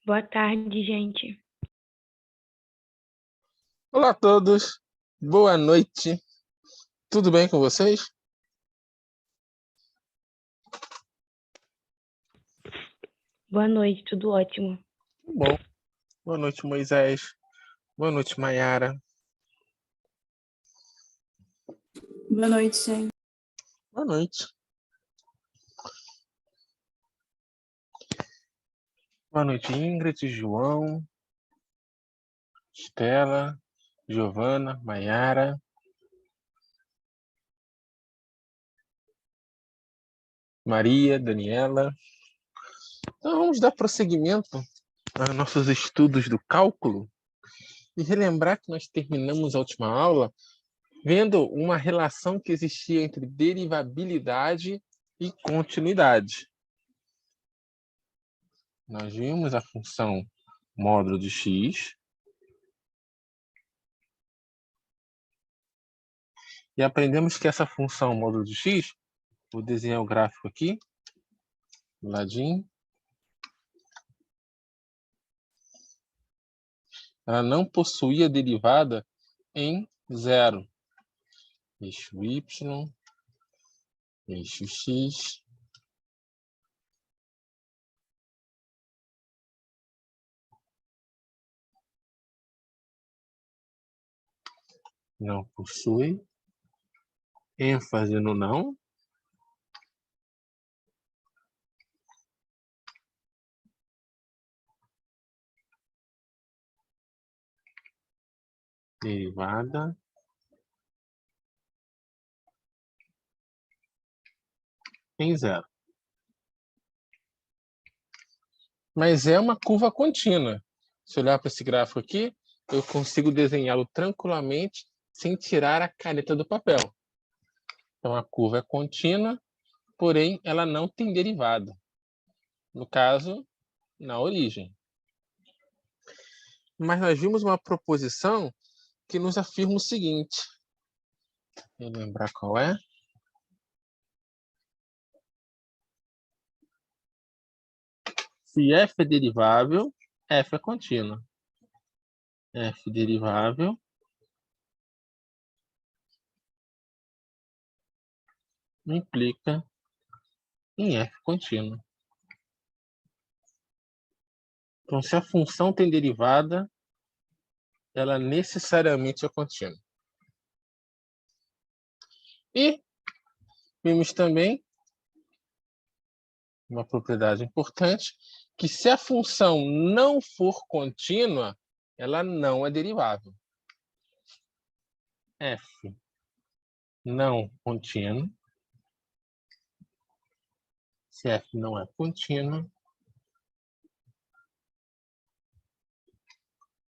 Boa tarde, gente. Olá a todos, boa noite, tudo bem com vocês? Boa noite, tudo ótimo. Bom, boa noite Moisés, boa noite Maiara. Boa noite, gente. Boa noite. Boa noite Ingrid, João, Estela, Giovana, Maiara. Maria, Daniela. Então vamos dar prosseguimento aos nossos estudos do cálculo e relembrar que nós terminamos a última aula vendo uma relação que existia entre derivabilidade e continuidade. Nós vimos a função módulo de x e aprendemos que essa função módulo de x, vou desenhar o gráfico aqui, do ladinho, ela não possuía derivada em zero. Eixo y, eixo x, não possui, ênfase no não, derivada em zero. Mas é uma curva contínua. Se olhar para esse gráfico aqui, eu consigo desenhá-lo tranquilamente sem tirar a caneta do papel. Então a curva é contínua, porém ela não tem derivada. No caso, na origem. Mas nós vimos uma proposição que nos afirma o seguinte. Vou lembrar qual é. Se f é derivável, f é contínua. F derivável implica em f contínua. Então, se a função tem derivada, ela necessariamente é contínua. E vimos também uma propriedade importante, que se a função não for contínua, ela não é derivável. F não contínuo. Se f não é contínuo,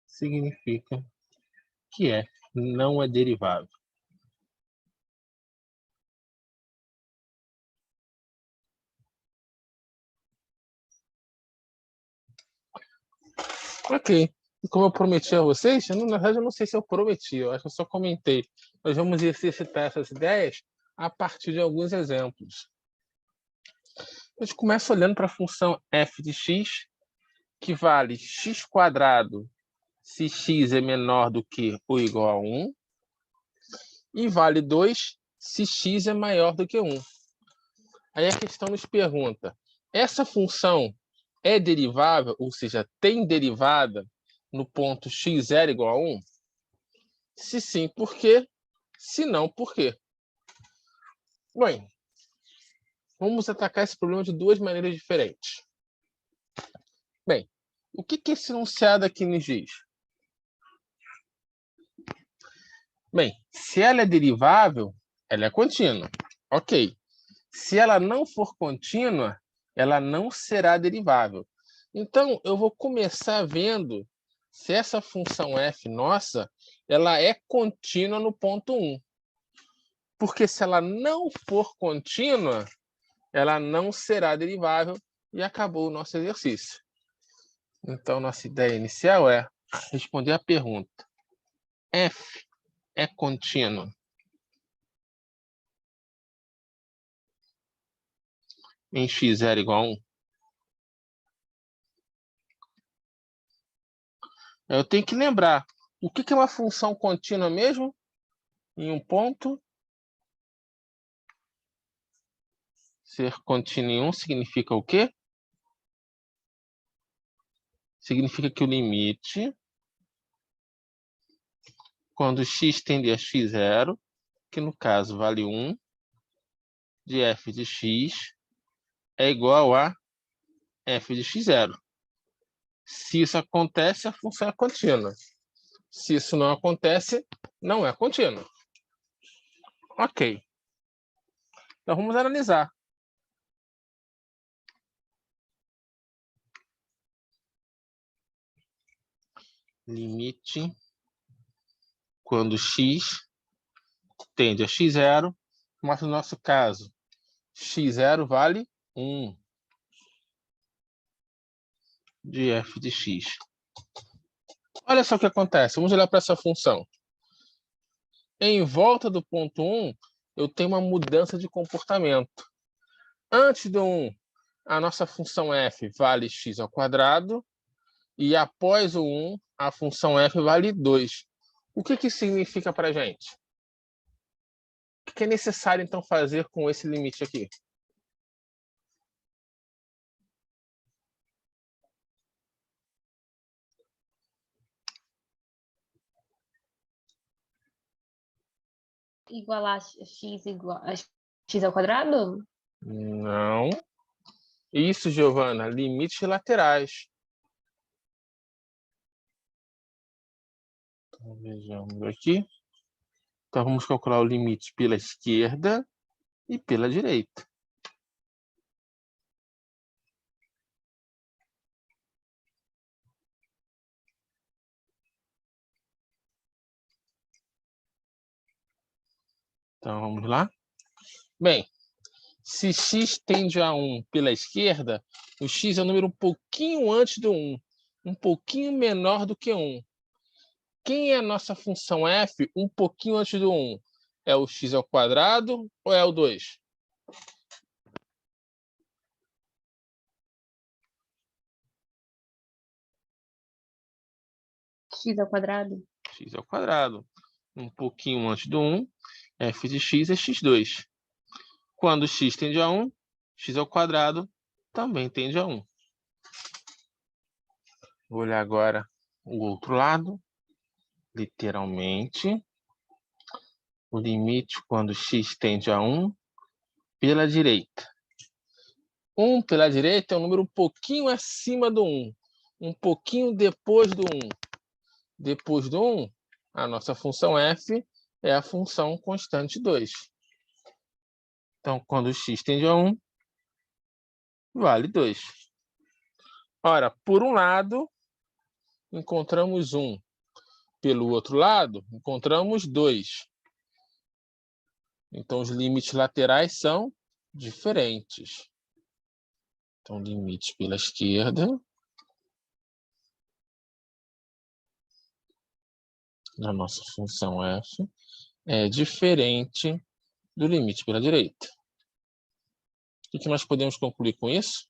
significa que f não é derivável. Ok. E como eu prometi a vocês, na verdade eu não sei se eu prometi, eu acho que eu só comentei. Nós vamos exercitar essas ideias a partir de alguns exemplos. A gente começa olhando para a função f de x, que vale x² se x é menor do que ou igual a 1, e vale 2 se x é maior do que 1. Aí a questão nos pergunta, essa função é derivável, ou seja, tem derivada no ponto x0 igual a 1? Se sim, por quê? Se não, por quê? Bem, vamos atacar esse problema de duas maneiras diferentes. Bem, o que esse enunciado aqui nos diz? Bem, se ela é derivável, ela é contínua. Ok. Se ela não for contínua, ela não será derivável. Então, eu vou começar vendo se essa função f nossa, ela é contínua no ponto 1. Porque se ela não for contínua, ela não será derivável e acabou o nosso exercício. Então, nossa ideia inicial é responder a pergunta. F é contínuo em x0 igual a 1? Eu tenho que lembrar. O que é uma função contínua mesmo? Em um ponto. Ser contínua em um significa o quê? Significa que o limite, quando x tende a x0, que no caso vale 1, de f de x, é igual a f de x0. Se isso acontece, a função é contínua. Se isso não acontece, não é contínua. Ok. Então vamos analisar. Limite quando x tende a x0, mas no nosso caso, x0 vale 1 de f de x. Olha só o que acontece. Vamos olhar para essa função. Em volta do ponto 1, eu tenho uma mudança de comportamento. Antes do 1, a nossa função f vale x ao quadrado. E após o 1, a função f vale 2. O que isso significa para a gente? O que é necessário, então, fazer com esse limite aqui? Igualar x igual a x ao quadrado? Não. Isso, Giovana, limites laterais. Então, vejamos aqui. Então, vamos calcular o limite pela esquerda e pela direita. Então, vamos lá. Bem, se x tende a 1 pela esquerda, o x é um número um pouquinho antes do 1, um pouquinho menor do que 1. Quem é a nossa função f um pouquinho antes do 1? É o x ao quadrado ou é o 2? X ao quadrado? X ao quadrado. Um pouquinho antes do 1, f de x é x2. Quando x tende a 1, x ao quadrado também tende a 1. Vou olhar agora o outro lado. Literalmente, o limite quando x tende a 1 pela direita. 1 pela direita é um número um pouquinho acima do 1. Um pouquinho depois do 1. Depois do 1, a nossa função f é a função constante 2. Então, quando x tende a 1, vale 2. Ora, por um lado, encontramos 1. Pelo outro lado, encontramos 2. Então, os limites laterais são diferentes. Então, limites pela esquerda da nossa função f é diferente do limite pela direita. O que nós podemos concluir com isso?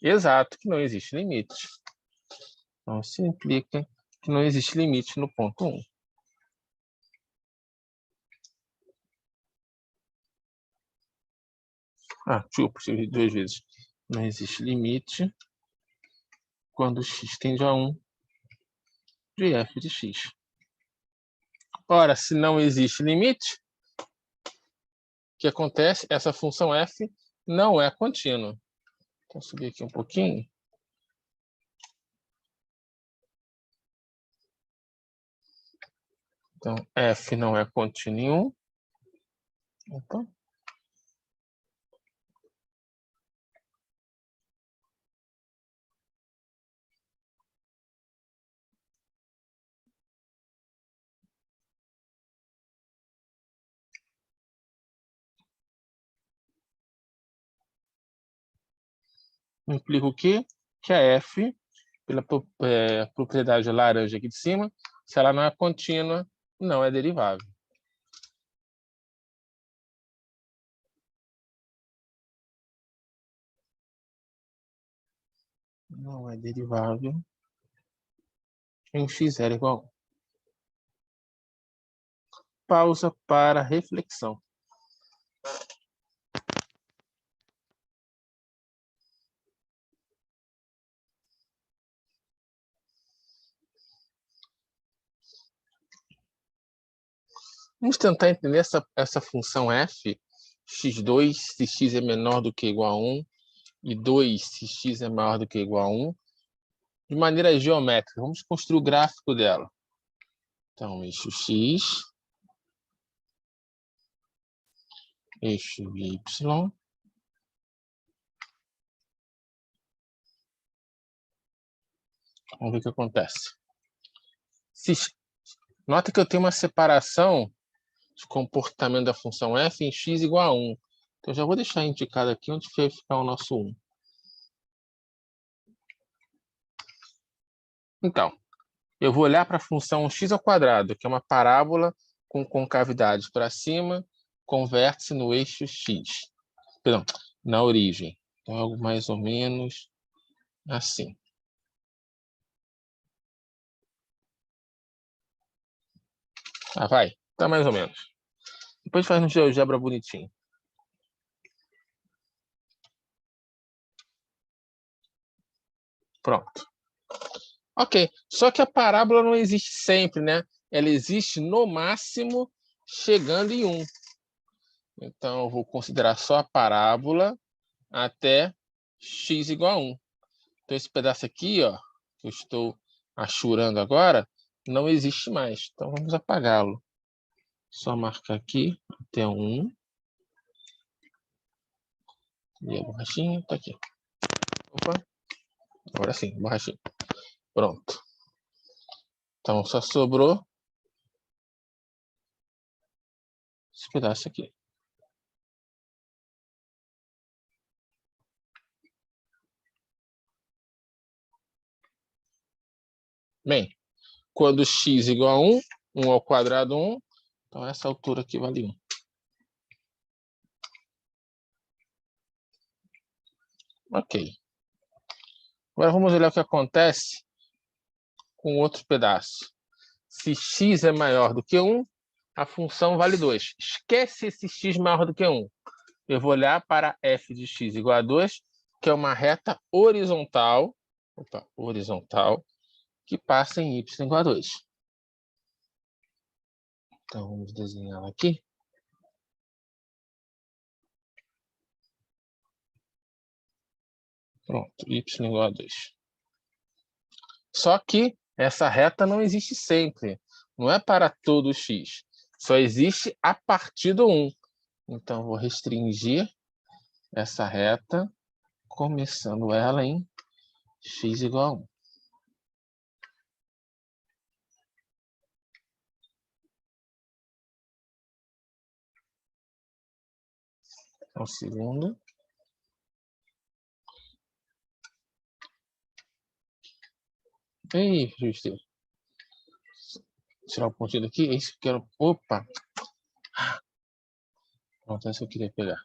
Exato, que não existe limite. Então, isso implica que não existe limite no ponto 1. Desculpa, escrevi 2 vezes. Não existe limite quando x tende a 1 de f de x. Ora, se não existe limite, o que acontece? Essa função f não é contínua. Vou subir aqui um pouquinho. Então, f não é contínua em 1. Opa. implica o quê? Que a f, pela propriedade laranja aqui de cima, se ela não é contínua, não é derivável. Não é derivável em x0 igual a 1. Pausa para reflexão. Vamos tentar entender essa função f, x2, se x é menor do que ou igual a 1, e 2, se x é maior do que ou igual a 1, de maneira geométrica. Vamos construir o gráfico dela. Então, eixo x, eixo y. Vamos ver o que acontece. Nota que eu tenho uma separação de comportamento da função f em x igual a 1. Então, eu já vou deixar indicado aqui onde vai ficar o nosso 1. Então, eu vou olhar para a função x ao quadrado, que é uma parábola com concavidade para cima, converte-se no eixo x. Perdão, na origem. Então, algo mais ou menos assim. Ah, vai. Tá mais ou menos. Depois faz no GeoGebra bonitinho. Pronto. Ok. Só que a parábola não existe sempre, né? Ela existe no máximo chegando em 1. Então, eu vou considerar só a parábola até x igual a 1. Então, esse pedaço aqui, ó, que eu estou achurando agora, não existe mais. Então, vamos apagá-lo. Só marcar aqui até 1. E a borrachinha está aqui. Opa. Agora sim, borrachinha. Pronto. Então, só sobrou esse pedaço aqui. Bem, quando x igual a 1, 1 ao quadrado 1, então essa altura aqui vale 1. Ok. Agora vamos olhar o que acontece com outro pedaço. Se x é maior do que 1, a função vale 2. Esquece esse x maior do que 1. Eu vou olhar para f de x igual a 2, que é uma reta horizontal, que passa em y igual a 2. Então, vamos desenhá-la aqui. Pronto, y igual a 2. Só que essa reta não existe sempre. Não é para todo x. Só existe a partir do 1. Então, vou restringir essa reta, começando ela em x igual a 1. Então, segundo. Ei, justo. Tirar o pontinho daqui. É isso que eu quero. Opa! Pronto, é isso que eu queria pegar.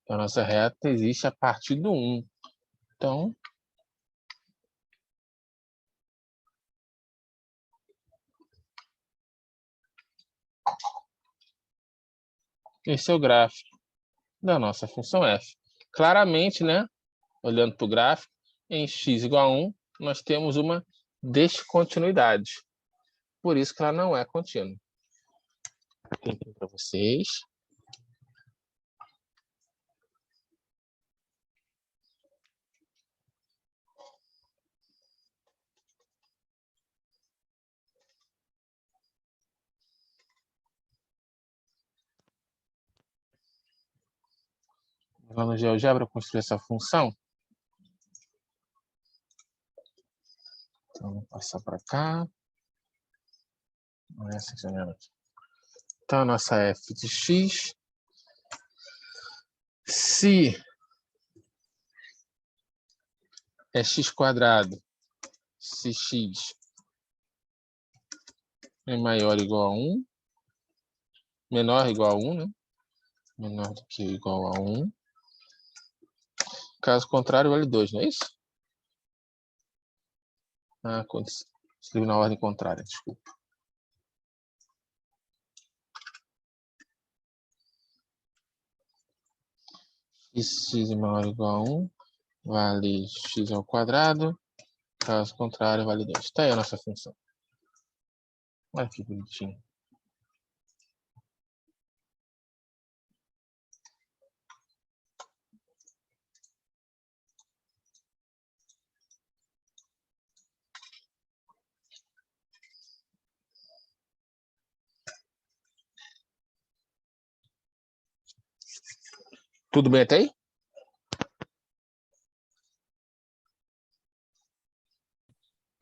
Então, a nossa reta existe a partir do 1. Então, esse é o gráfico da nossa função f. Claramente, né, olhando para o gráfico, em x igual a 1, nós temos uma descontinuidade. Por isso que ela não é contínua. Tem aqui para vocês. Lá no GeoGebra construir essa função. Então, vou passar para cá. Essa janela aqui. Então, a nossa f de x, se é x², se x é maior ou igual a 1, menor ou igual a 1, né? Menor do que ou igual a 1. Caso contrário, vale 2, não é isso? Ah, escrevi na ordem contrária, desculpa. X é maior ou igual a 1, vale x². Caso contrário, vale 2. Está aí a nossa função. Olha que bonitinho. Tudo bem até aí?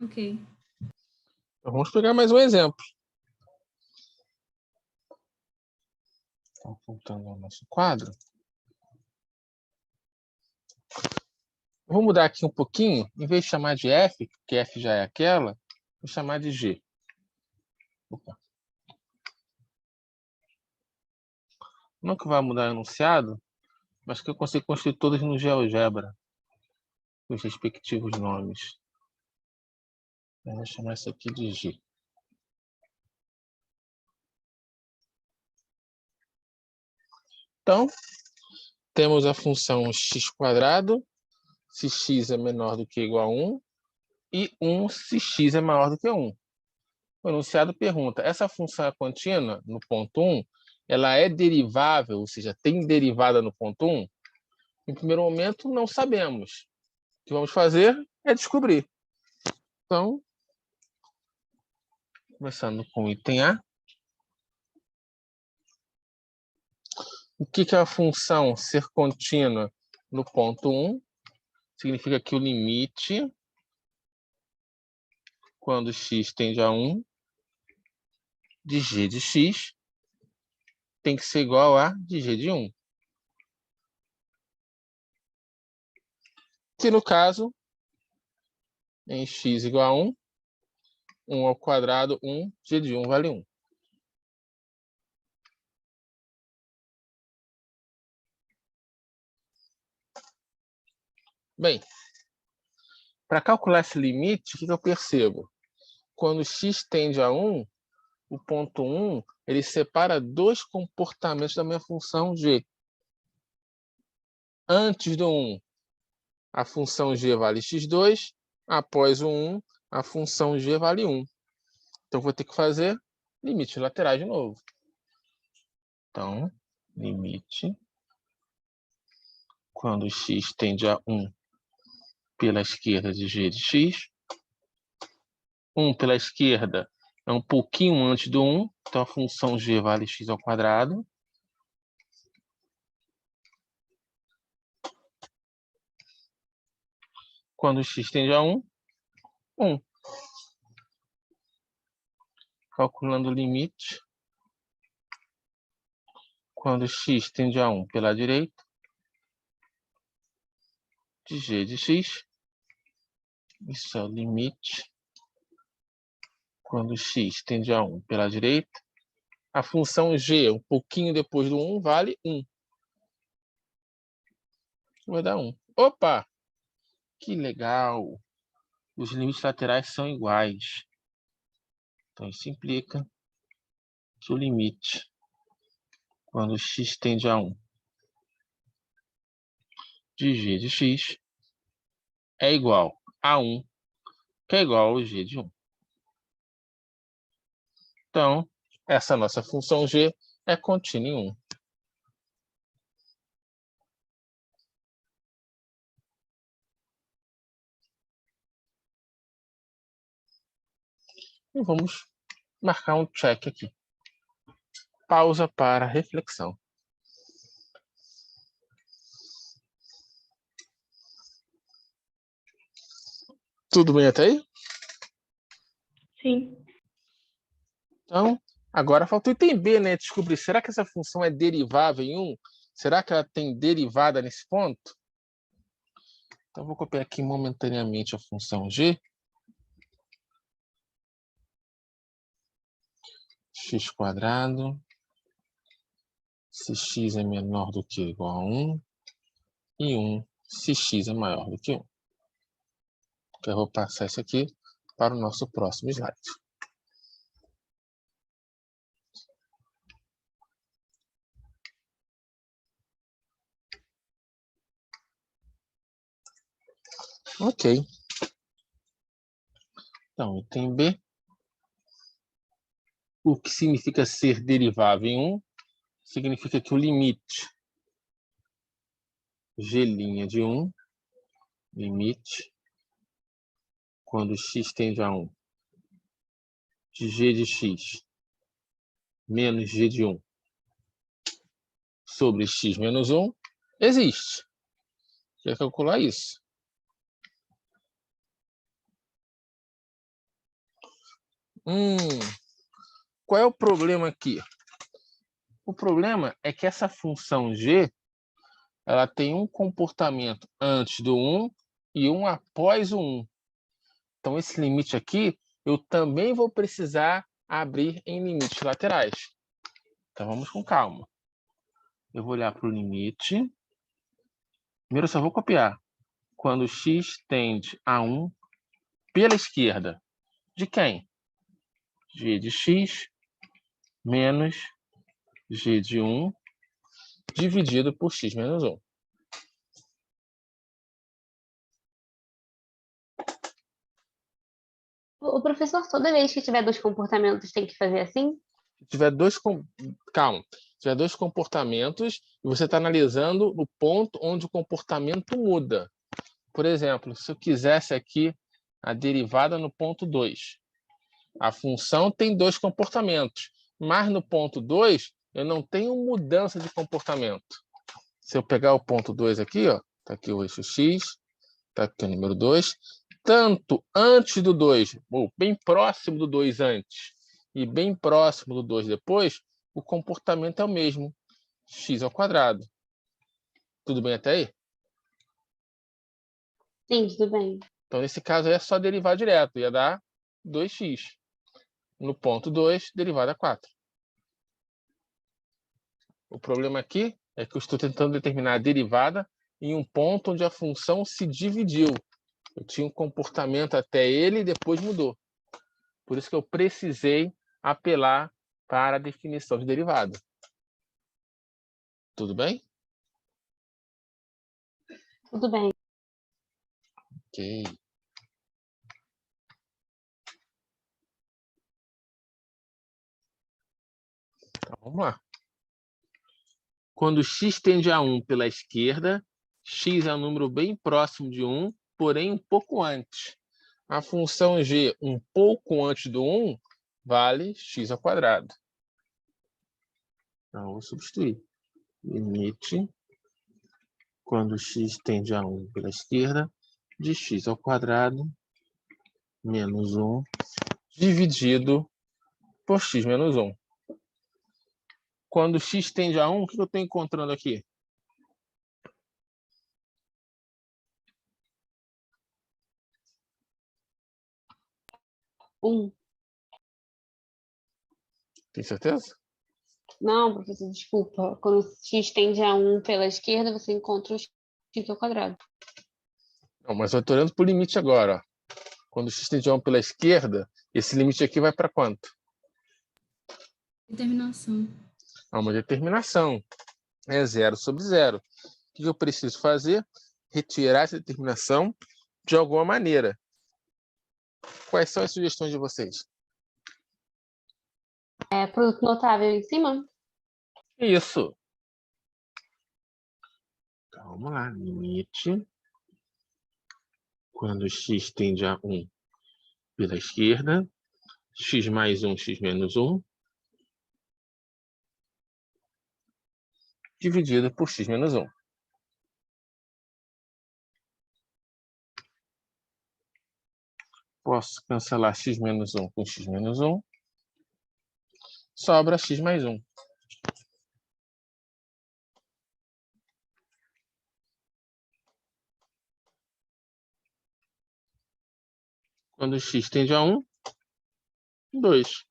Ok. Então, vamos pegar mais um exemplo. Então, voltando ao nosso quadro. Vou mudar aqui um pouquinho. Em vez de chamar de F, porque F já é aquela, vou chamar de G. Opa. Não que vai mudar o enunciado, mas que eu consigo construir todos no GeoGebra, com os respectivos nomes. Eu vou chamar isso aqui de G. Então, temos a função x², se x é menor do que ou igual a 1, e 1 se x é maior do que 1. O enunciado pergunta, essa função é contínua no ponto 1? Ela é derivável, ou seja, tem derivada no ponto 1? Em primeiro momento, não sabemos. O que vamos fazer é descobrir. Então, começando com o item A. O que é a função ser contínua no ponto 1? Significa que o limite, quando x tende a 1, de g de x, tem que ser igual a de g de 1. Que no caso, em x igual a 1, 1², 1, g de 1 vale 1. Bem, para calcular esse limite, o que eu percebo? Quando x tende a 1, o ponto 1 ele separa dois comportamentos da minha função g. Antes do 1, a função g vale x2. Após o 1, a função g vale 1. Então, vou ter que fazer limite laterais de novo. Então, limite, quando x tende a 1 pela esquerda de g de x. 1 pela esquerda é um pouquinho antes do 1, então a função g vale x². Quando x tende a 1, 1. Calculando o limite, quando x tende a 1 pela direita, de g de x, isso é o limite, quando x tende a 1 pela direita, a função g, um pouquinho depois do 1, vale 1. Vai dar 1. Opa! Que legal! Os limites laterais são iguais. Então, isso implica que o limite, quando x tende a 1 de g de x, é igual a 1, que é igual ao g de 1. Então, essa nossa função g é contínua em 1. E vamos marcar um check aqui. Pausa para reflexão. Tudo bem até aí? Sim. Então, agora falta o item B, né? Descobrir, será que essa função é derivável em 1? Será que ela tem derivada nesse ponto? Então, vou copiar aqui momentaneamente a função g. X², se x é menor do que ou igual a 1, e 1 se x é maior do que 1. Eu vou passar isso aqui para o nosso próximo slide. Ok. Então, item B. O que significa ser derivável em 1? Significa que o limite g' de 1, limite, quando x tende a 1, de g de x menos g de 1 sobre x menos 1, existe. Quer calcular isso? Qual é o problema aqui? O problema é que essa função g, ela tem um comportamento antes do 1 e um após o 1. Então, esse limite aqui, eu também vou precisar abrir em limites laterais. Então, vamos com calma. Eu vou olhar para o limite. Primeiro, eu só vou copiar. Quando x tende a 1 pela esquerda. De quem? G de x menos g de 1 dividido por x menos 1. O professor, toda vez que tiver dois comportamentos, tem que fazer assim? Se tiver calma. Se tiver dois comportamentos e você está analisando no ponto onde o comportamento muda. Por exemplo, se eu quisesse aqui a derivada no ponto 2. A função tem dois comportamentos, mas no ponto 2 eu não tenho mudança de comportamento. Se eu pegar o ponto 2 aqui, está aqui o eixo x, está aqui o número 2, tanto antes do 2, ou bem próximo do 2 antes, e bem próximo do 2 depois, o comportamento é o mesmo, x². Tudo bem até aí? Sim, tudo bem. Então, nesse caso aí é só derivar direto, ia dar 2x. No ponto 2, derivada 4. O problema aqui é que eu estou tentando determinar a derivada em um ponto onde a função se dividiu. Eu tinha um comportamento até ele e depois mudou. Por isso que eu precisei apelar para a definição de derivada. Tudo bem? Tudo bem. Ok. Então, vamos lá. Quando x tende a 1 pela esquerda, x é um número bem próximo de 1, porém um pouco antes. A função g um pouco antes do 1 vale x². Então, eu vou substituir. Limite, quando x tende a 1 pela esquerda, de x² menos 1 dividido por x menos 1. Quando x tende a 1, o que eu estou encontrando aqui? Tem certeza? Não, professor, desculpa. Quando x tende a 1 pela esquerda, você encontra o x². Não, mas eu estou olhando para o limite agora. Ó. Quando x tende a 1 pela esquerda, esse limite aqui vai para quanto? Determinação. Uma determinação. É 0 sobre 0. O que eu preciso fazer? Retirar essa determinação de alguma maneira. Quais são as sugestões de vocês? Produto notável em cima? Isso. Então, vamos lá. Limite. Quando x tende a 1 pela esquerda, x mais 1, x menos 1, dividido por x menos 1. Posso cancelar x menos 1 com x menos 1. Sobra x mais 1. Quando x tende a 1, 2.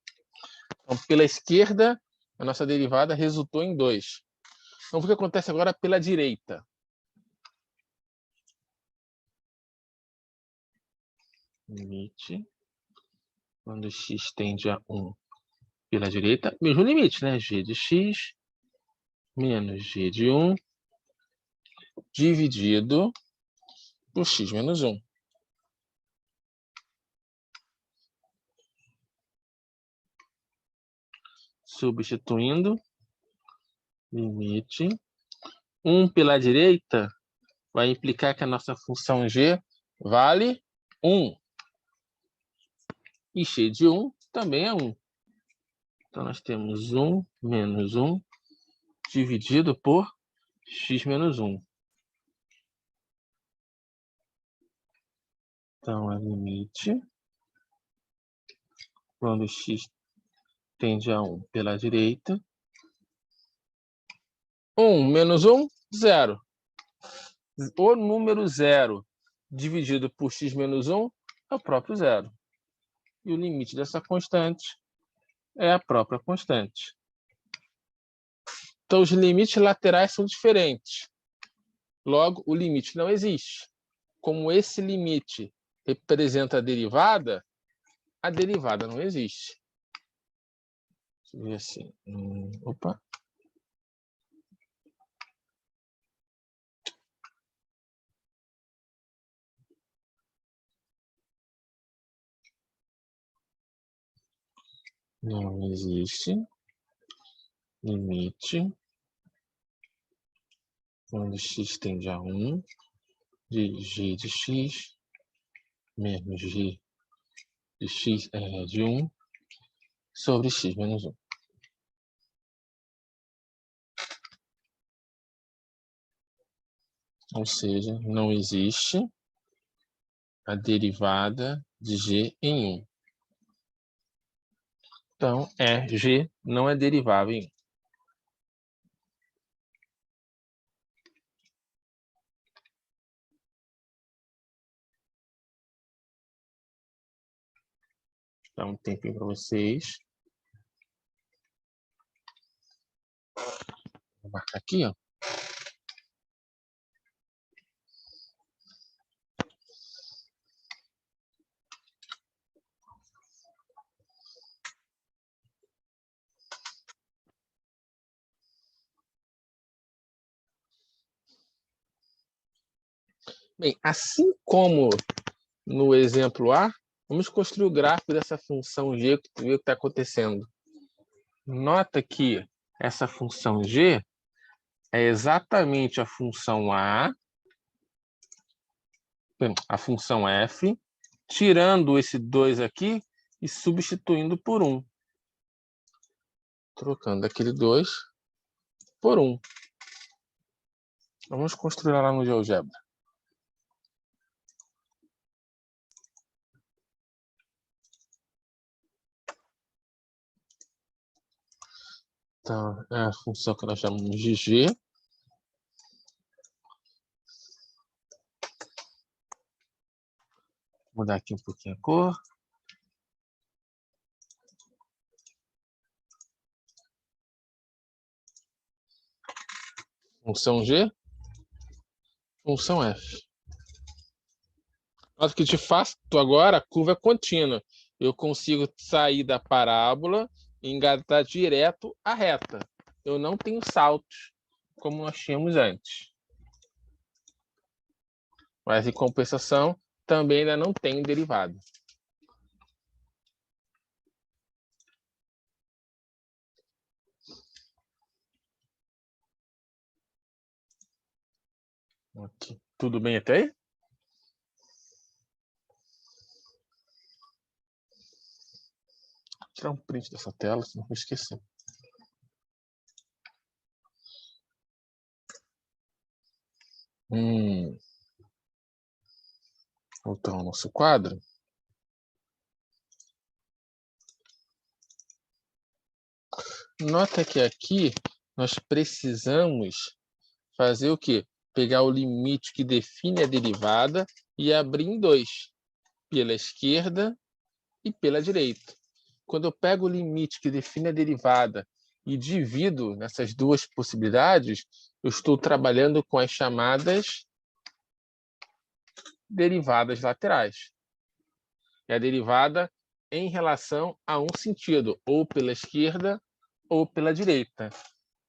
Então, pela esquerda, a nossa derivada resultou em 2. Então, o que acontece agora pela direita? Limite. Quando x tende a 1 pela direita, mesmo limite, né? G de x menos g de 1 dividido por x menos 1. Substituindo, limite. 1 pela direita vai implicar que a nossa função g vale 1. E x de 1 também é 1. Então, nós temos 1 menos 1 dividido por x menos 1. Então, a limite, quando x tende a 1 pela direita, 1 menos 1, 0. O número 0 dividido por x menos 1 é o próprio 0. E o limite dessa constante é a própria constante. Então, os limites laterais são diferentes. Logo, o limite não existe. Como esse limite representa a derivada não existe. Deixa eu ver assim. Opa. Não existe limite quando x tende a 1 de g de x menos g de x de 1 sobre x menos 1. Ou seja, não existe a derivada de g em 1. Então, g não é derivável em 1. Dá um tempinho para vocês. Vou marcar aqui, ó. Bem, assim como no exemplo A, vamos construir o gráfico dessa função g para ver o que está acontecendo. Nota que essa função g é exatamente a função A, a função f, tirando esse 2 aqui e substituindo por 1. Trocando aquele 2 por 1. Vamos construir lá no GeoGebra. Então, é a função que nós chamamos de g. Vou mudar aqui um pouquinho a cor. Função g, função f. Nota que de fato agora a curva é contínua. Eu consigo sair da parábola e engatar direto à reta. Eu não tenho saltos como nós tínhamos antes. Mas em compensação, também ainda não tem derivada. Aqui. Tudo bem até aí? Vou tirar um print dessa tela, senão vou esquecer. Voltar ao nosso quadro. Nota que aqui nós precisamos fazer o quê? Pegar o limite que define a derivada e abrir em dois, pela esquerda e pela direita. Quando eu pego o limite que define a derivada e divido nessas duas possibilidades, eu estou trabalhando com as chamadas derivadas laterais. É a derivada em relação a um sentido, ou pela esquerda ou pela direita.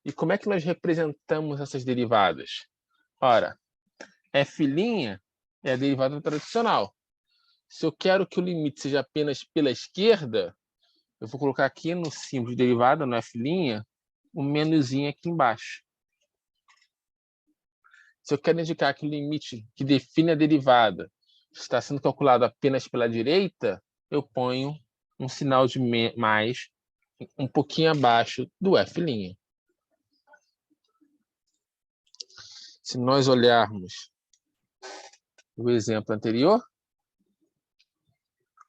E como é que nós representamos essas derivadas? Ora, f' é a derivada tradicional. Se eu quero que o limite seja apenas pela esquerda, eu vou colocar aqui no símbolo de derivada, no f', um menuzinho aqui embaixo. Se eu quero indicar que o limite que define a derivada está sendo calculado apenas pela direita, eu ponho um sinal de mais um pouquinho abaixo do f'. Se nós olharmos o exemplo anterior,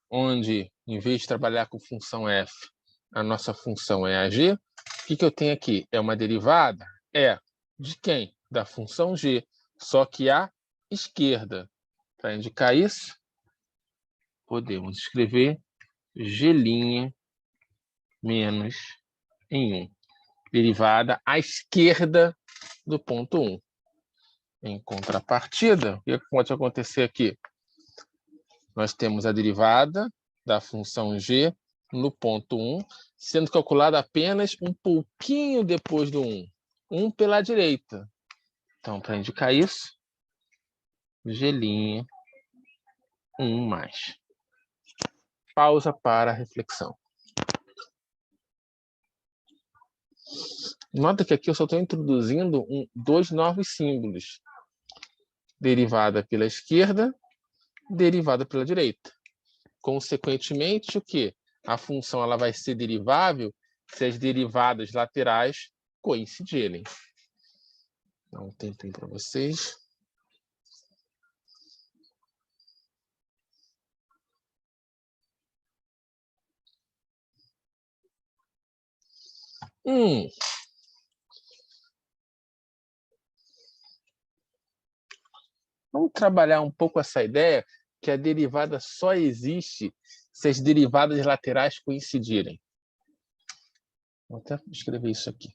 onde, em vez de trabalhar com função f, a nossa função é a g, o que eu tenho aqui? É uma derivada? É. De quem? Da função g, só que à esquerda. Para indicar isso, podemos escrever g' menos em 1. Derivada à esquerda do ponto 1. Em contrapartida, o que pode acontecer aqui? Nós temos a derivada da função g no ponto 1, sendo calculada apenas um pouquinho depois do 1. 1 pela direita. Então, para indicar isso, g', 1 mais. Pausa para a reflexão. Nota que aqui eu só estou introduzindo dois novos símbolos. Derivada pela esquerda, derivada pela direita. Consequentemente, o quê? A função ela vai ser derivável se as derivadas laterais coincidirem. Dá um tempinho para vocês. Vamos trabalhar um pouco essa ideia que a derivada só existe se as derivadas laterais coincidirem. Vou até escrever isso aqui.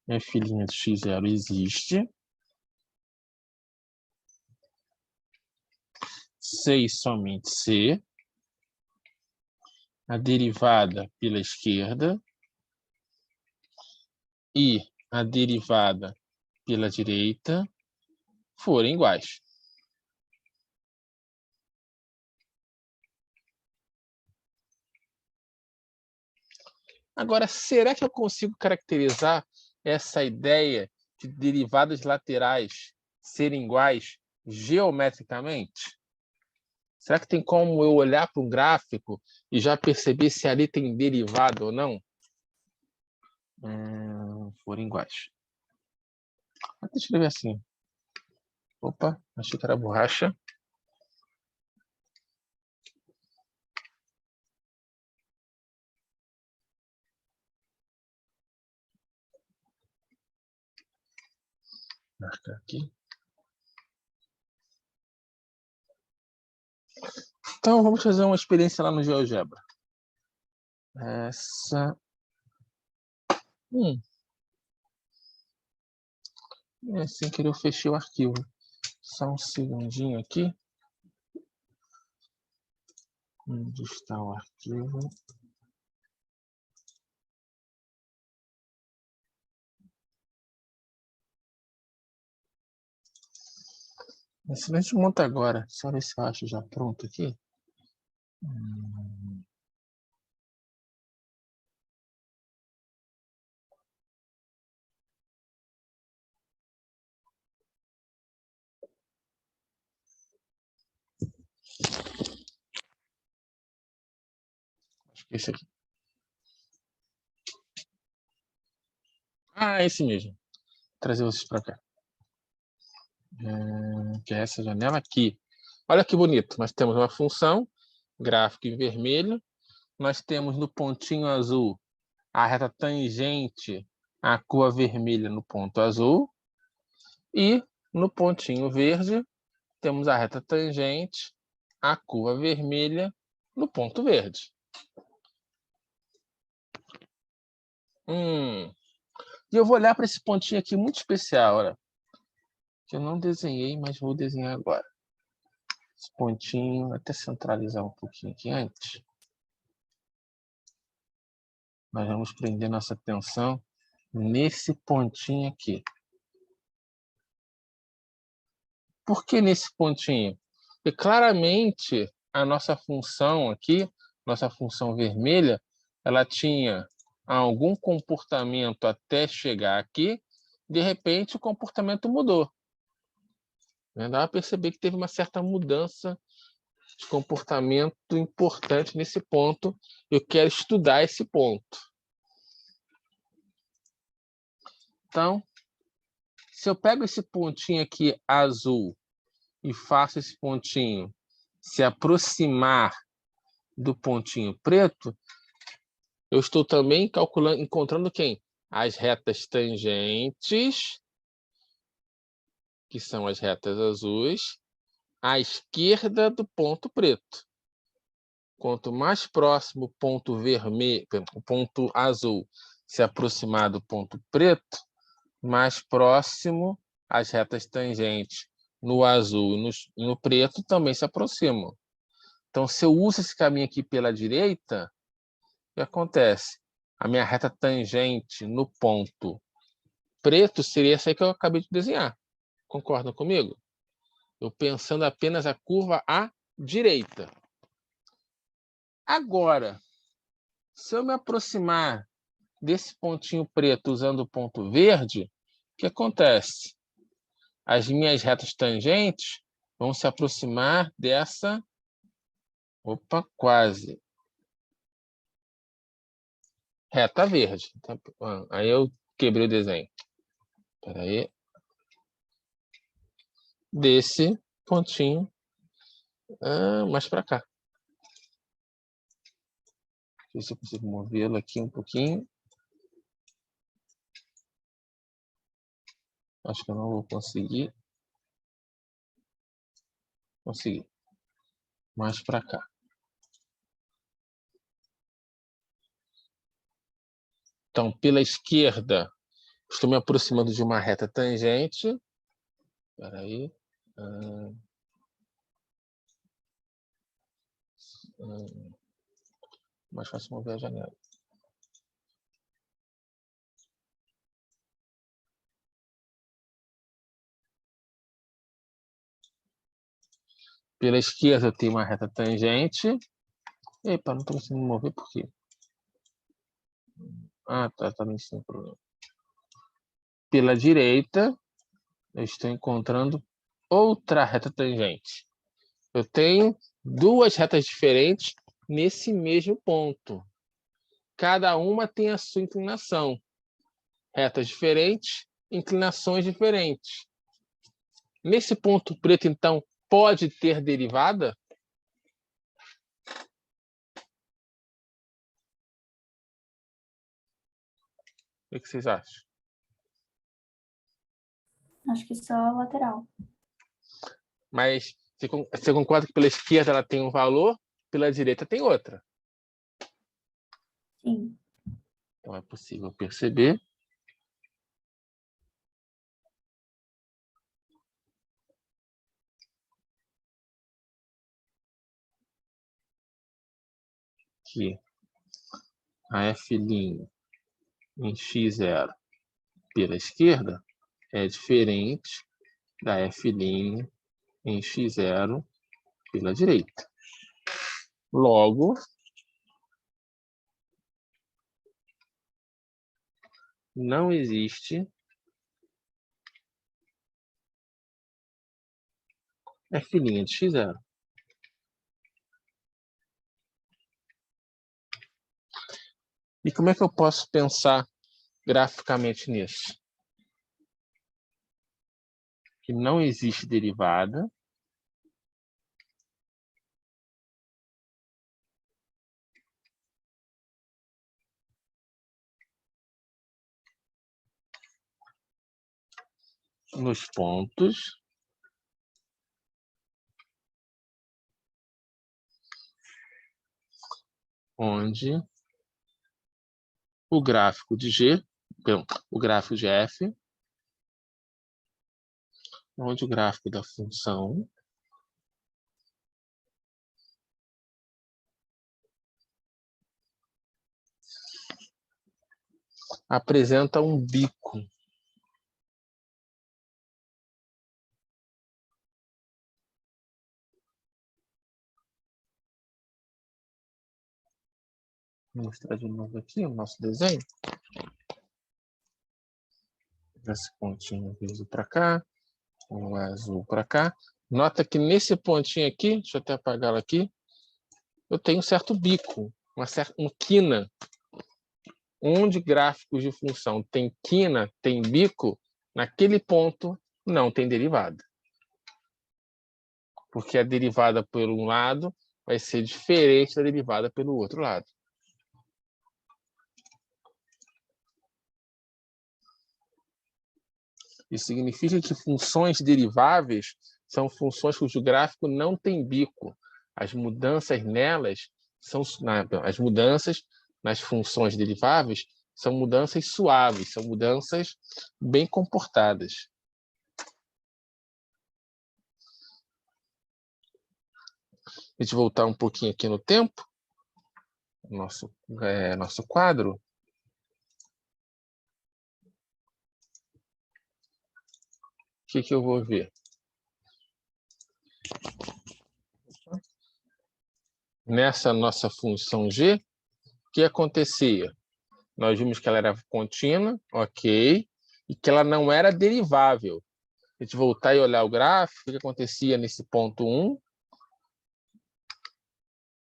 F' de x0 existe. C e somente C. A derivada pela esquerda e a derivada pela direita forem iguais. Agora, será que eu consigo caracterizar essa ideia de derivadas laterais serem iguais geometricamente? Será que tem como eu olhar para um gráfico e já perceber se ali tem derivada ou não? Forem iguais. Vou escrever assim. Opa, achei que era borracha. Marcar aqui. Então, vamos fazer uma experiência lá no GeoGebra. Essa... sem querer eu fechei o arquivo. Só um segundinho aqui. Onde está o arquivo? Esse a gente monta agora. Só ver se eu acho já pronto aqui. Acho que é esse aqui. Ah, esse mesmo. Vou trazer vocês para cá. Que é essa janela aqui. Olha que bonito. Nós temos uma função gráfico em vermelho. Nós temos no pontinho azul a reta tangente à curva vermelha no ponto azul. E no pontinho verde, temos a reta tangente à curva vermelha no ponto verde. E eu vou olhar para esse pontinho aqui muito especial, olha, que eu não desenhei, mas vou desenhar agora. Esse pontinho, até centralizar um pouquinho aqui antes. Nós vamos prender nossa atenção nesse pontinho aqui. Por que nesse pontinho? Porque claramente a nossa função aqui, nossa função vermelha, ela tinha algum comportamento até chegar aqui, de repente o comportamento mudou. Dá para perceber que teve uma certa mudança de comportamento importante nesse ponto. Eu quero estudar esse ponto. Então, se eu pego esse pontinho aqui azul e faço esse pontinho se aproximar do pontinho preto, eu estou também calculando, encontrando quem? As retas tangentes, que são as retas azuis, à esquerda do ponto preto. Quanto mais próximo o ponto vermelho, o ponto azul se aproximar do ponto preto, mais próximo as retas tangentes no azul e no preto também se aproximam. Então, se eu uso esse caminho aqui pela direita, o que acontece? A minha reta tangente no ponto preto seria essa aí que eu acabei de desenhar. Concordam comigo? Eu pensando apenas a curva à direita. Agora, se eu me aproximar desse pontinho preto usando o ponto verde, o que acontece? As minhas retas tangentes vão se aproximar dessa... Opa, quase. Reta verde. Aí eu quebrei o desenho. Espera aí. Desse pontinho mais para cá. Deixa eu ver se eu consigo movê-lo aqui um pouquinho. Acho que eu não vou conseguir. Consegui. Mais para cá. Então, pela esquerda, estou me aproximando de uma reta tangente. Espera aí. Mais fácil mover a janela. Pela esquerda, eu tenho uma reta tangente. Epa, não estou conseguindo mover por quê? Ah, tá me ensinando problema. Pela direita, eu estou encontrando outra reta tangente. Eu tenho duas retas diferentes nesse mesmo ponto. Cada uma tem a sua inclinação. Retas diferentes, inclinações diferentes. Nesse ponto preto, então, pode ter derivada? O que vocês acham? Acho que só a lateral. Mas você concorda que pela esquerda ela tem um valor, pela direita tem outra? Sim. Então é possível perceber que a F' em x0 pela esquerda é diferente da F' em x0 pela direita. Logo, não existe F' de x0. E como é que eu posso pensar graficamente nisso? Que não existe derivada nos pontos onde o gráfico de G, perdão, o gráfico de F, onde o gráfico da função apresenta um bico. Vou mostrar de novo aqui o nosso desenho. Esse pontinho azul para cá, o azul para cá. Nota que nesse pontinho aqui, deixa eu até apagá-lo aqui, eu tenho um certo bico, uma quina. Onde gráficos de função tem quina, tem bico, naquele ponto não tem derivada. Porque a derivada por um lado vai ser diferente da derivada pelo outro lado. Isso significa que funções deriváveis são funções cujo gráfico não tem bico. As mudanças nelas são as mudanças nas funções deriváveis são mudanças suaves, são mudanças bem comportadas. A gente voltar um pouquinho aqui no tempo, nosso quadro. O que eu vou ver? Nessa nossa função G, o que acontecia? Nós vimos que ela era contínua, ok, e que ela não era derivável. A gente voltar e olhar o gráfico, o que acontecia nesse ponto 1?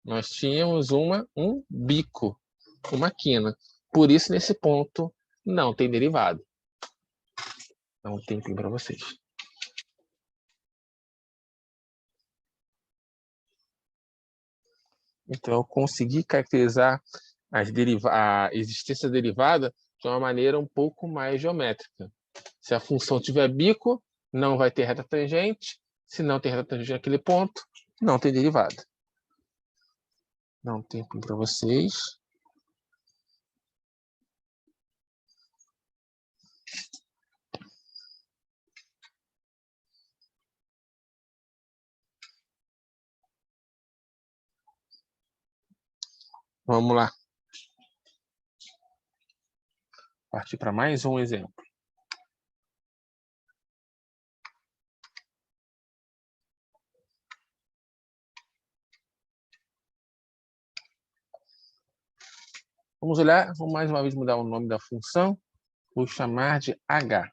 Nós tínhamos um bico, uma quina. Por isso, nesse ponto, não tem derivada. Dá um tempinho para vocês. Então, eu consegui caracterizar a existência derivada de uma maneira um pouco mais geométrica. Se a função tiver bico, não vai ter reta tangente. Se não tem reta tangente naquele ponto, não tem derivada. Dá um tempinho para vocês. Vamos lá. Partir para mais um exemplo. Vamos olhar, vou mais uma vez mudar o nome da função. Vou chamar de H.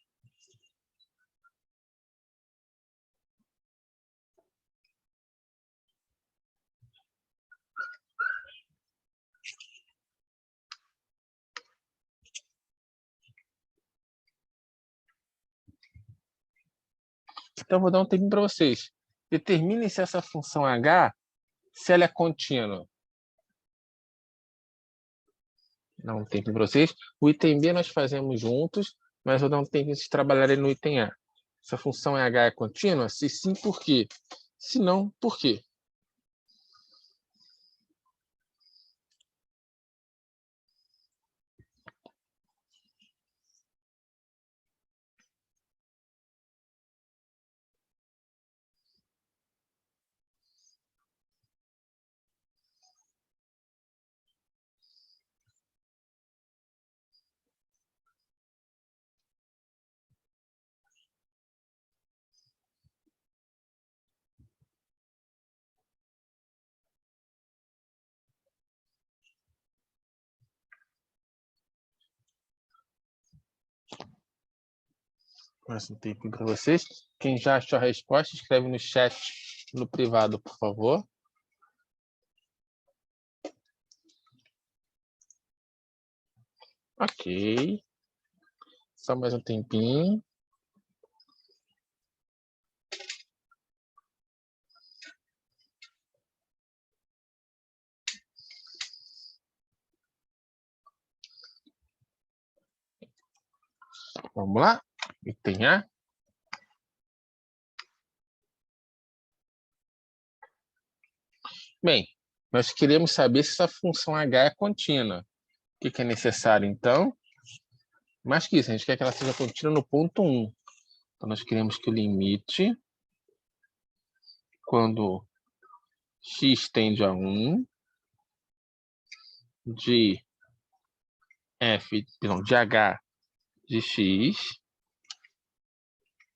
Então, vou dar um tempinho para vocês. Determine se essa função H, se ela é contínua. Dá um tempinho para vocês. O item B nós fazemos juntos, mas vou dar um tempinho para vocês trabalharem no item A. Essa função H é contínua? Se sim, por quê? Se não, por quê? Mais um tempinho para vocês. Quem já achou a resposta, escreve no chat, no privado, por favor. Ok. Só mais um tempinho. Vamos lá? Item A. Bem, nós queremos saber se essa função h é contínua. O que é necessário, então? Mais que isso, a gente quer que ela seja contínua no ponto 1. Então, nós queremos que o limite, quando x tende a 1, de h de x,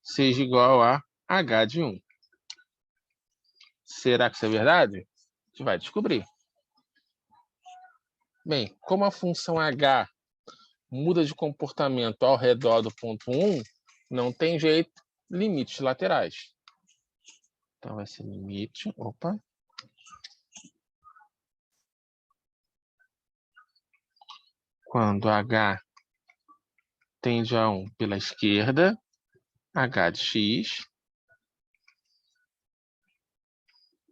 seja igual a h de 1. Será que isso é verdade? A gente vai descobrir. Bem, como a função h muda de comportamento ao redor do ponto 1, não tem jeito, limites laterais. Então, vai ser limite, quando h tende a 1 pela esquerda, h de x,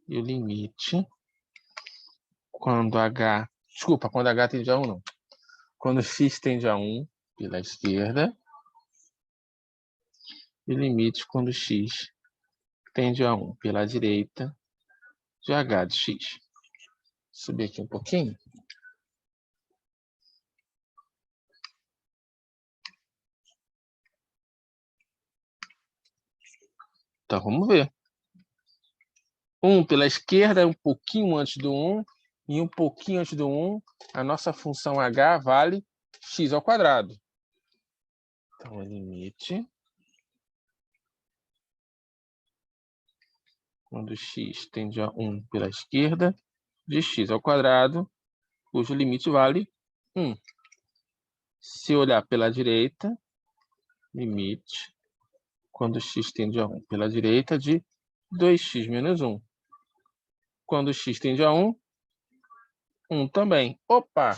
e o limite, quando h tende a 1 não, quando x tende a 1 pela esquerda, e o limite quando x tende a 1 pela direita, de h de x. Vou subir aqui um pouquinho. Então, vamos ver. 1 pela esquerda é um pouquinho antes do 1, e um pouquinho antes do 1, a nossa função h vale x ao quadrado. Então, o limite, quando x tende a 1 pela esquerda, de x ao quadrado, cujo limite vale 1. Se olhar pela direita, limite, quando x tende a 1 pela direita, de 2x menos 1. Quando x tende a 1, 1 também. Opa!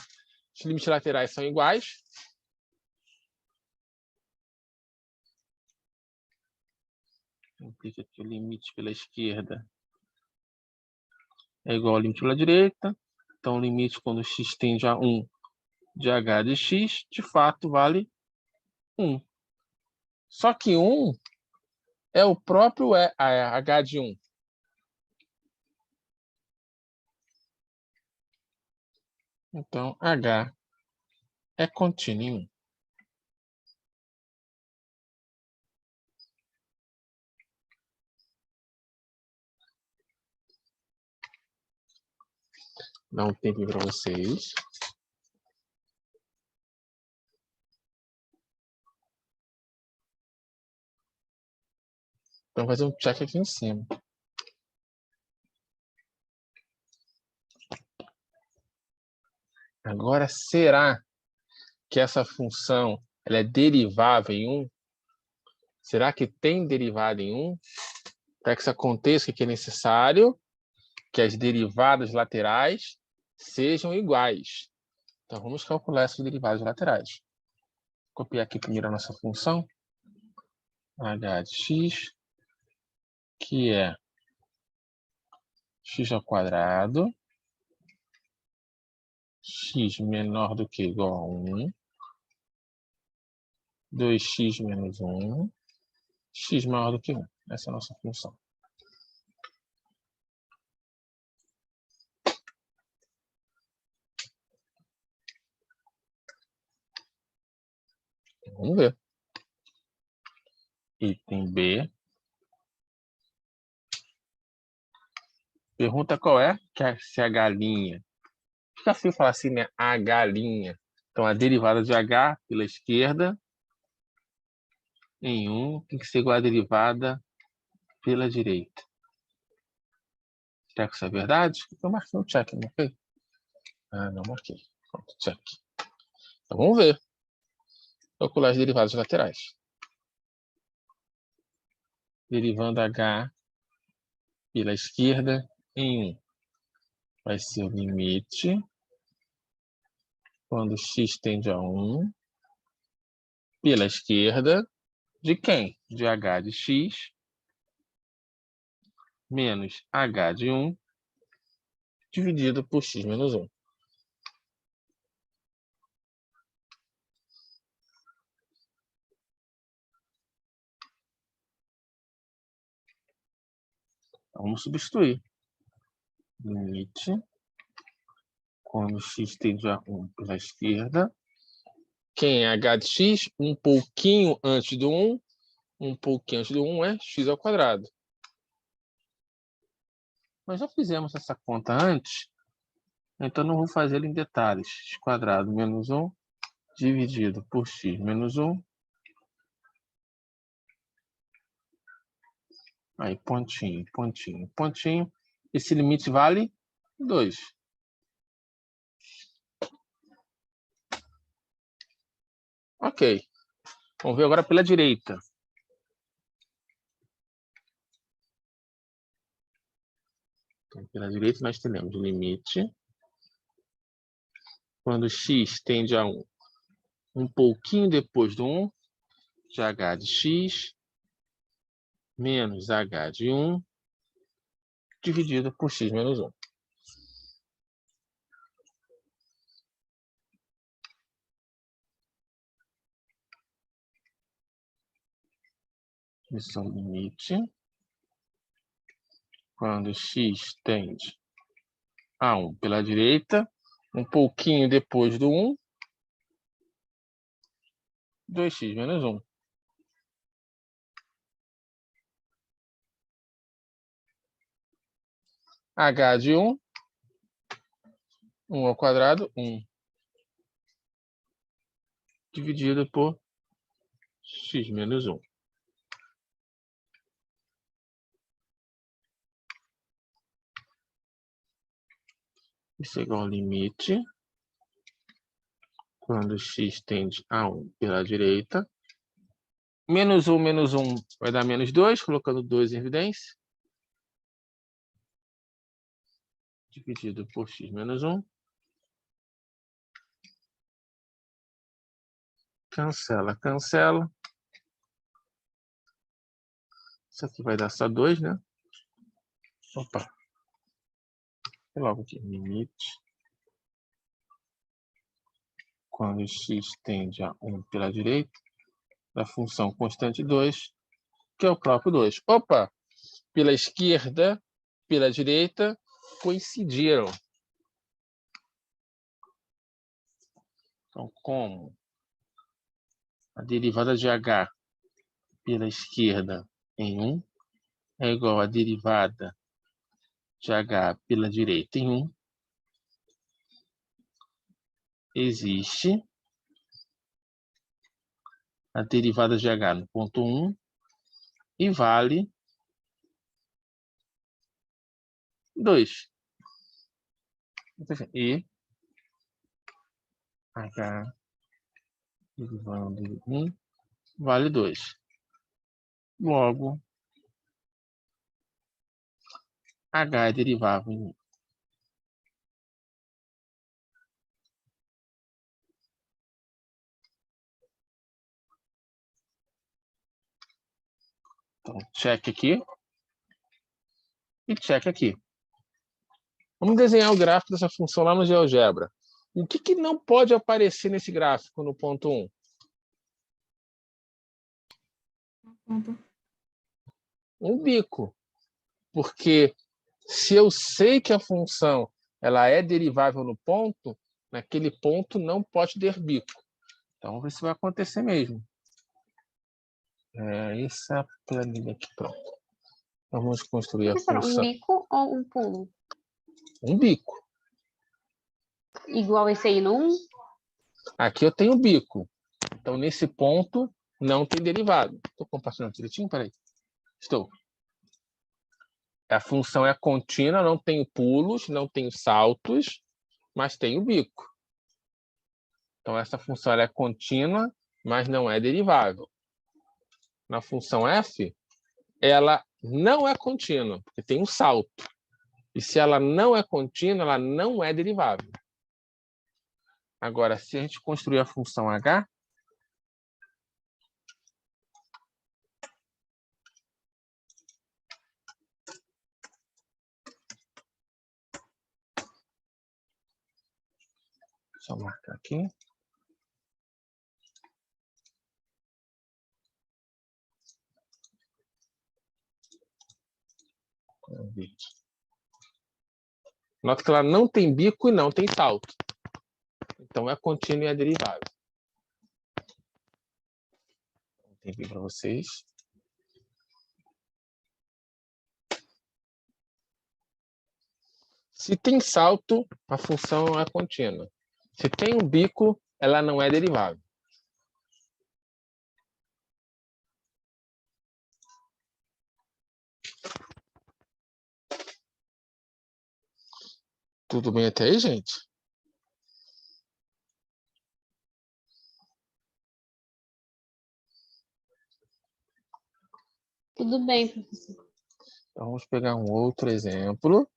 Os limites laterais são iguais. Implica que o limite pela esquerda é igual ao limite pela direita. Então, o limite quando x tende a 1 de h de x, de fato, vale 1. Só que 1 é o próprio h de 1. Então, h é contínuo em 1. Dá um tempinho para vocês. Então, fazer um check aqui em cima. Agora, será que essa função ela é derivável em 1? Será que tem derivada em 1? Para que isso aconteça, o que é necessário? Que as derivadas laterais sejam iguais. Então, vamos calcular essas derivadas laterais. Vou copiar aqui primeiro a nossa função, h de x, que é x ao quadrado, x menor do que ou igual a 1, 2x menos 1, x maior do que 1. Essa é a nossa função. Vamos ver. Item B. Pergunta qual é? Se a galinha. Fica feio falar assim, né? A galinha. Então, a derivada de h pela esquerda em 1 tem que ser igual à derivada pela direita. Será que isso é verdade? Eu marquei um check, não marquei? Ah, não marquei. Pronto, check. Então, vamos ver. Calcular as derivadas laterais. Derivando h pela esquerda em 1. Vai ser o limite quando x tende a 1 pela esquerda de quem? De h de x menos h de 1 dividido por x menos 1. Então, vamos substituir. limite, quando x tende a 1 pela esquerda, quem é h de x? Um pouquinho antes do 1, um pouquinho antes do 1 é x ao quadrado. Nós já fizemos essa conta antes, então não vou fazê-la em detalhes. X quadrado menos 1 dividido por x menos 1. Aí, pontinho, pontinho, pontinho. Esse limite vale 2. Ok. Vamos ver agora pela direita. Então, pela direita nós temos limite. Quando x tende a 1, um pouquinho depois do 1, de h de x menos h de 1 dividido por x menos 1. Isso é o limite. Quando x tende a 1 pela direita, um pouquinho depois do 1, 2x menos 1. h de 1, 1 ao quadrado, 1. Dividido por x menos 1. Isso é igual ao limite. Quando x tende a 1 pela direita. Menos 1 vai dar menos 2, colocando 2 em evidência. Dividido por x menos 1. Cancela, cancela. Isso aqui vai dar só 2, né? Opa. Logo aqui, limite. Quando x tende a 1 pela direita, da função constante 2, que é o próprio 2. Opa! Pela esquerda, pela direita, coincidiram. Então, como a derivada de h pela esquerda em 1 é igual à derivada de h pela direita em 1, existe a derivada de h no ponto 1 e vale 2. E h derivando de 1 vale 2. Logo, h é derivável em 1. Então, check aqui e check aqui. Vamos desenhar o gráfico dessa função lá no GeoGebra. O que não pode aparecer nesse gráfico no ponto 1? Um bico. Porque se eu sei que a função ela é derivável no ponto, naquele ponto não pode ter bico. Então, vamos ver se vai acontecer mesmo. Essa planilha aqui, pronto. Vamos construir a função. Um bico ou um pulo? Um bico. Igual esse aí no 1? Aqui eu tenho bico. Então, nesse ponto, não tem derivado. Estou compartilhando direitinho? Peraí. Estou. A função é contínua, não tenho pulos, não tenho saltos, mas tenho bico. Então, essa função ela é contínua, mas não é derivável. Na função f, ela não é contínua, porque tem um salto. E se ela não é contínua, ela não é derivável. Agora, se a gente construir a função h, só marcar aqui. Nota que ela não tem bico e não tem salto. Então, é contínua e é derivável. Tem aqui para vocês. Se tem salto, a função é contínua. Se tem um bico, ela não é derivável. Tudo bem até aí, gente? Tudo bem, professor. Então, vamos pegar um outro exemplo.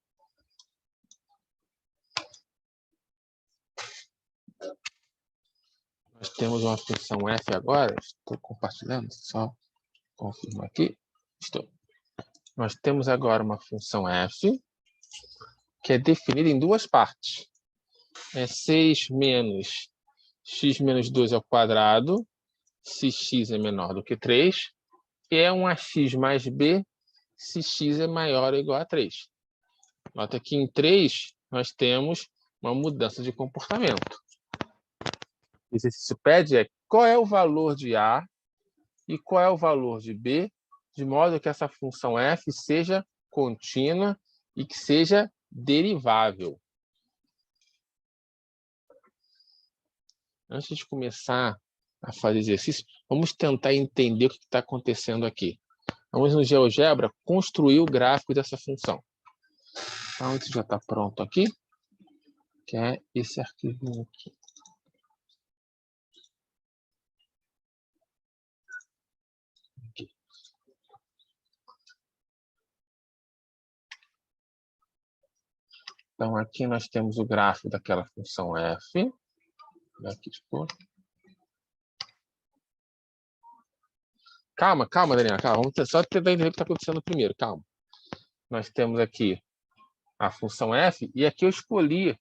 Nós temos uma função f agora. Estou compartilhando, só confirmo aqui. Estou. Nós temos agora uma função f, que é definida em duas partes. É 6 menos x menos 2 ao quadrado, se x é menor do que 3, e é um ax mais b, se x é maior ou igual a 3. Nota que em 3 nós temos uma mudança de comportamento. O exercício pede qual é o valor de A e qual é o valor de B, de modo que essa função f seja contínua e que seja derivável. Antes de começar a fazer exercício, vamos tentar entender o que está acontecendo aqui. Vamos no GeoGebra construir o gráfico dessa função. Então, isso já está pronto aqui, que é esse arquivo aqui. Então, aqui nós temos o gráfico daquela função f. Aqui, tipo. Calma, Daniela, calma. Vamos só tentar entender o que está acontecendo primeiro, calma. Nós temos aqui a função f, e aqui eu escolhi,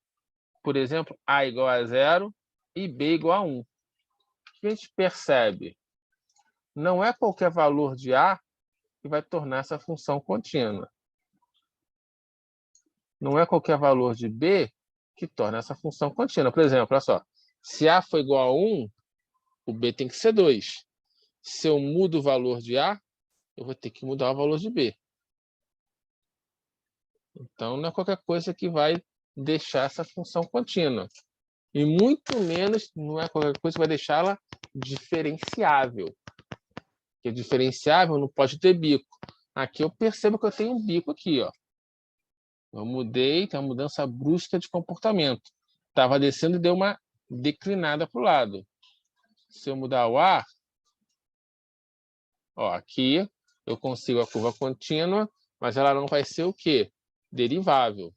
por exemplo, a igual a 0 e b igual a 1. O que a gente percebe? Não é qualquer valor de a que vai tornar essa função contínua. Não é qualquer valor de b que torna essa função contínua. Por exemplo, olha só, se a for igual a 1, o b tem que ser 2. Se eu mudo o valor de a, eu vou ter que mudar o valor de b. Então, não é qualquer coisa que vai deixar essa função contínua. E muito menos, não é qualquer coisa que vai deixá-la diferenciável. Porque diferenciável não pode ter bico. Aqui eu percebo que eu tenho um bico aqui, ó. Eu mudei, tem uma mudança brusca de comportamento. Estava descendo e deu uma declinada para o lado. Se eu mudar o A, ó, aqui eu consigo a curva contínua, mas ela não vai ser o quê? Derivável.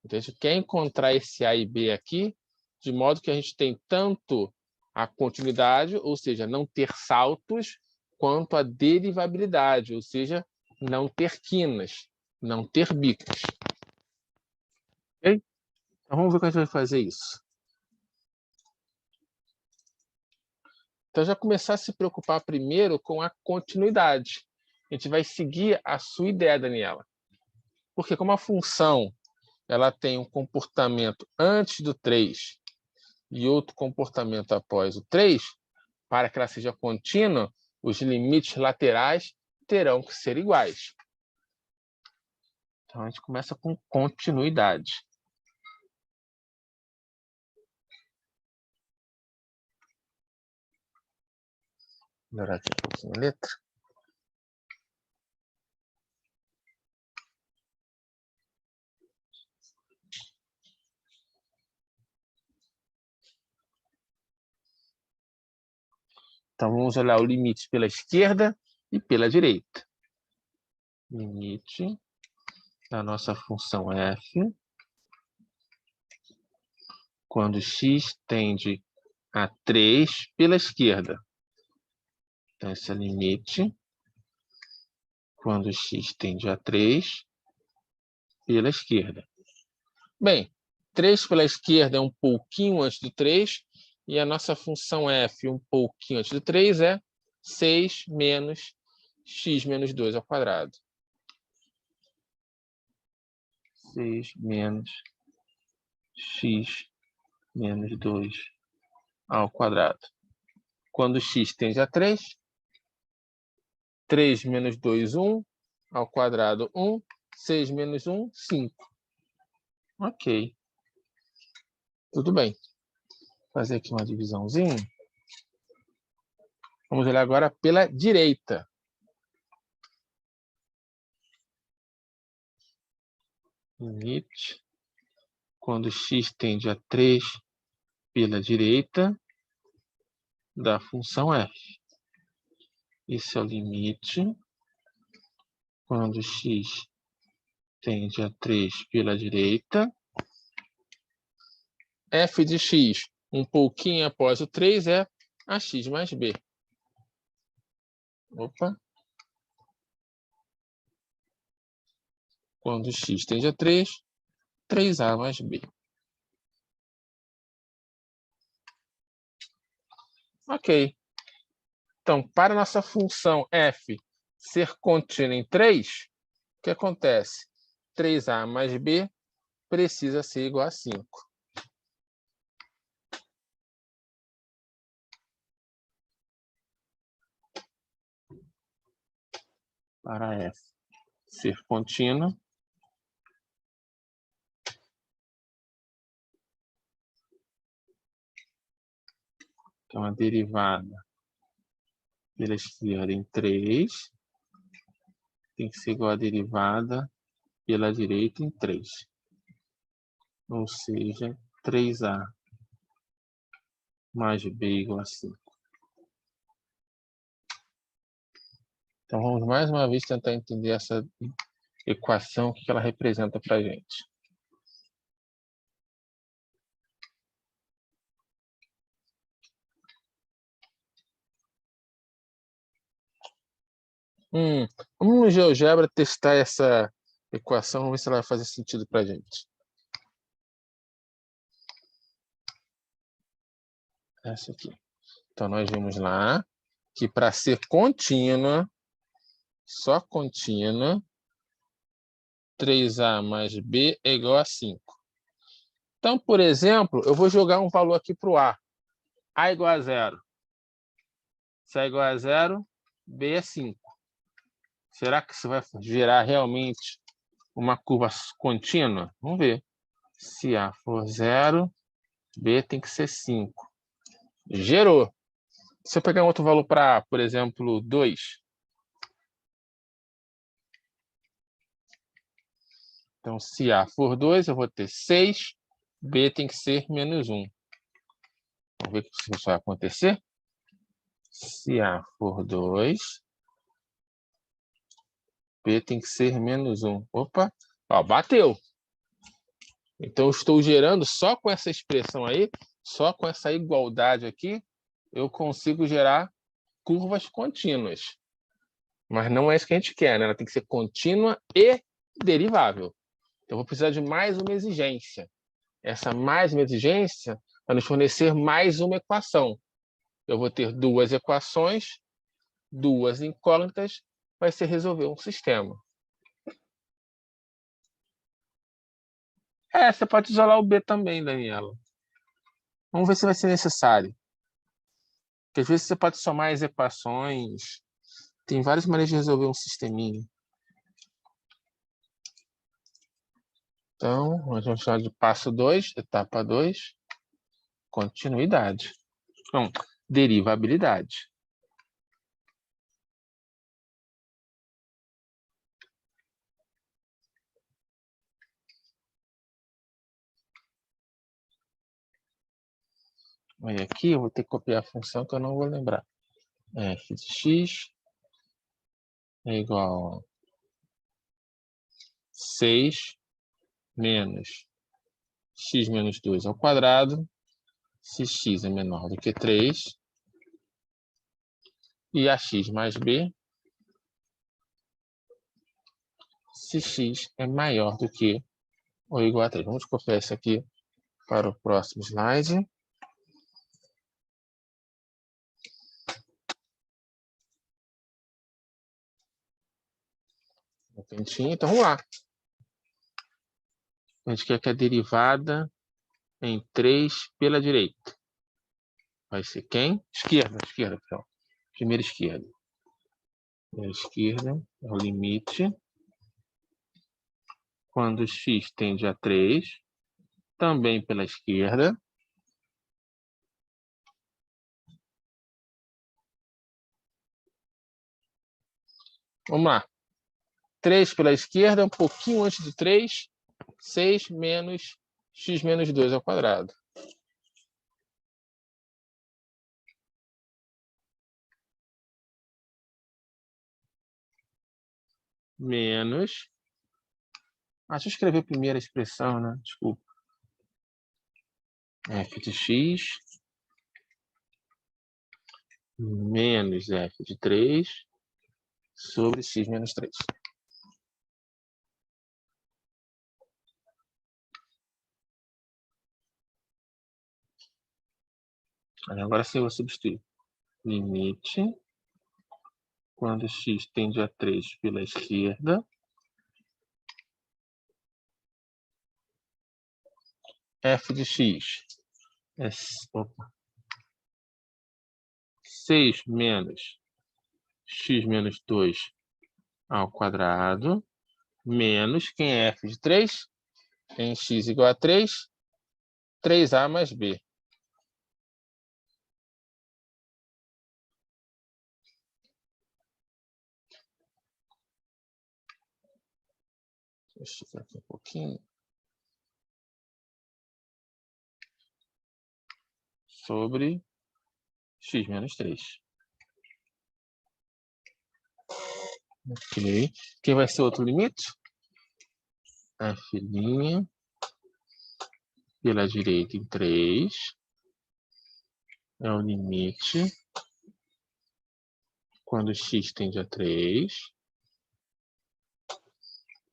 Então, a gente quer encontrar esse A e B aqui, de modo que a gente tem tanto a continuidade, ou seja, não ter saltos, quanto a derivabilidade, ou seja, não ter quinas, não ter bicos. Ok? Então, vamos ver como a gente vai fazer isso. Então, já começar a se preocupar primeiro com a continuidade. A gente vai seguir a sua ideia, Daniela. Porque como a função ela tem um comportamento antes do 3 e outro comportamento após o 3, para que ela seja contínua, os limites laterais terão que ser iguais. Então, a gente começa com continuidade. Vou melhorar aqui um pouquinho a letra. Então, vamos olhar o limite pela esquerda e pela direita. Limite da nossa função f, quando x tende a 3 pela esquerda. Então, esse é o limite quando x tende a 3 pela esquerda. Bem, 3 pela esquerda é um pouquinho antes do 3, e a nossa função f um pouquinho antes do 3 é 6 menos x menos 2 ao quadrado. 6 menos x menos 2 ao quadrado. Quando x tende a 3, 3 menos 2, 1, ao quadrado 1, 6 menos 1, 5. Ok. Tudo bem. Vou fazer aqui uma divisãozinha. Vamos olhar agora pela direita. Limite. Quando x tende a 3 pela direita da função f. Esse é o limite. Quando x tende a 3 pela direita. F de x, um pouquinho após o 3, é ax mais b. Opa. Quando x tende a 3, 3a mais b. Ok. Então, para a nossa função f ser contínua em 3, o que acontece? 3a mais b precisa ser igual a 5. Para f ser contínua, então a derivada pela esquerda em 3 tem que ser igual a derivada pela direita em 3. Ou seja, 3a mais b igual a 5. Então, vamos mais uma vez tentar entender essa equação, o que ela representa para a gente. Vamos no GeoGebra testar essa equação, vamos ver se ela vai fazer sentido para a gente. Essa aqui. Então, nós vimos lá que para ser contínua, só contínua, 3a mais b é igual a 5. Então, por exemplo, eu vou jogar um valor aqui para o a. A igual a 0. Se a igual a 0, b é 5. Será que isso vai gerar realmente uma curva contínua? Vamos ver. Se a for 0, b tem que ser 5. Gerou. Se eu pegar outro valor para a, por exemplo, 2. Então, se a for 2, eu vou ter 6. B tem que ser menos 1. Vamos ver se isso vai acontecer. Se A for 2, B tem que ser menos 1. Opa, ó, bateu. Então, eu estou gerando só com essa expressão aí, só com essa igualdade aqui, eu consigo gerar curvas contínuas. Mas não é isso que a gente quer, né? Ela tem que ser contínua e derivável. Então, eu vou precisar de mais uma exigência. Essa mais uma exigência vai nos fornecer mais uma equação. Eu vou ter duas equações, duas incógnitas, vai ser resolver um sistema. Você pode isolar o B também, Daniela. Vamos ver se vai ser necessário. Porque às vezes você pode somar as equações. Tem várias maneiras de resolver um sisteminha. Então, nós vamos chamar de passo 2, etapa 2, continuidade. Então, derivabilidade. Olha aqui, eu vou ter que copiar a função que eu não vou lembrar. F de x é igual a 6 menos x menos 2 ao quadrado, se x é menor do que 3, e ax mais b, se x é maior do que ou igual a 3. Vamos copiar isso aqui para o próximo slide. Um cantinho, então vamos lá. A gente quer que a derivada em 3 pela direita. Vai ser quem? Esquerda, pessoal. Primeira esquerda. A esquerda é o limite. Quando x tende a 3, também pela esquerda. Vamos lá. 3 pela esquerda, um pouquinho antes de 3. 6 menos x menos 2 ao quadrado. Menos... deixa eu escrever a primeira expressão, né? Desculpa. F de x menos f de 3 sobre x menos 3. Agora sim eu vou substituir. Limite, quando x tende a 3 pela esquerda, f de x é 6 menos x menos 2 ao quadrado, menos, quem é f de 3? Em x igual a 3, 3a mais b. Deixa eu aqui um pouquinho. Sobre x menos 3. Ok. Quem vai ser outro limite? F' pela direita em 3. É o limite quando x tende a 3.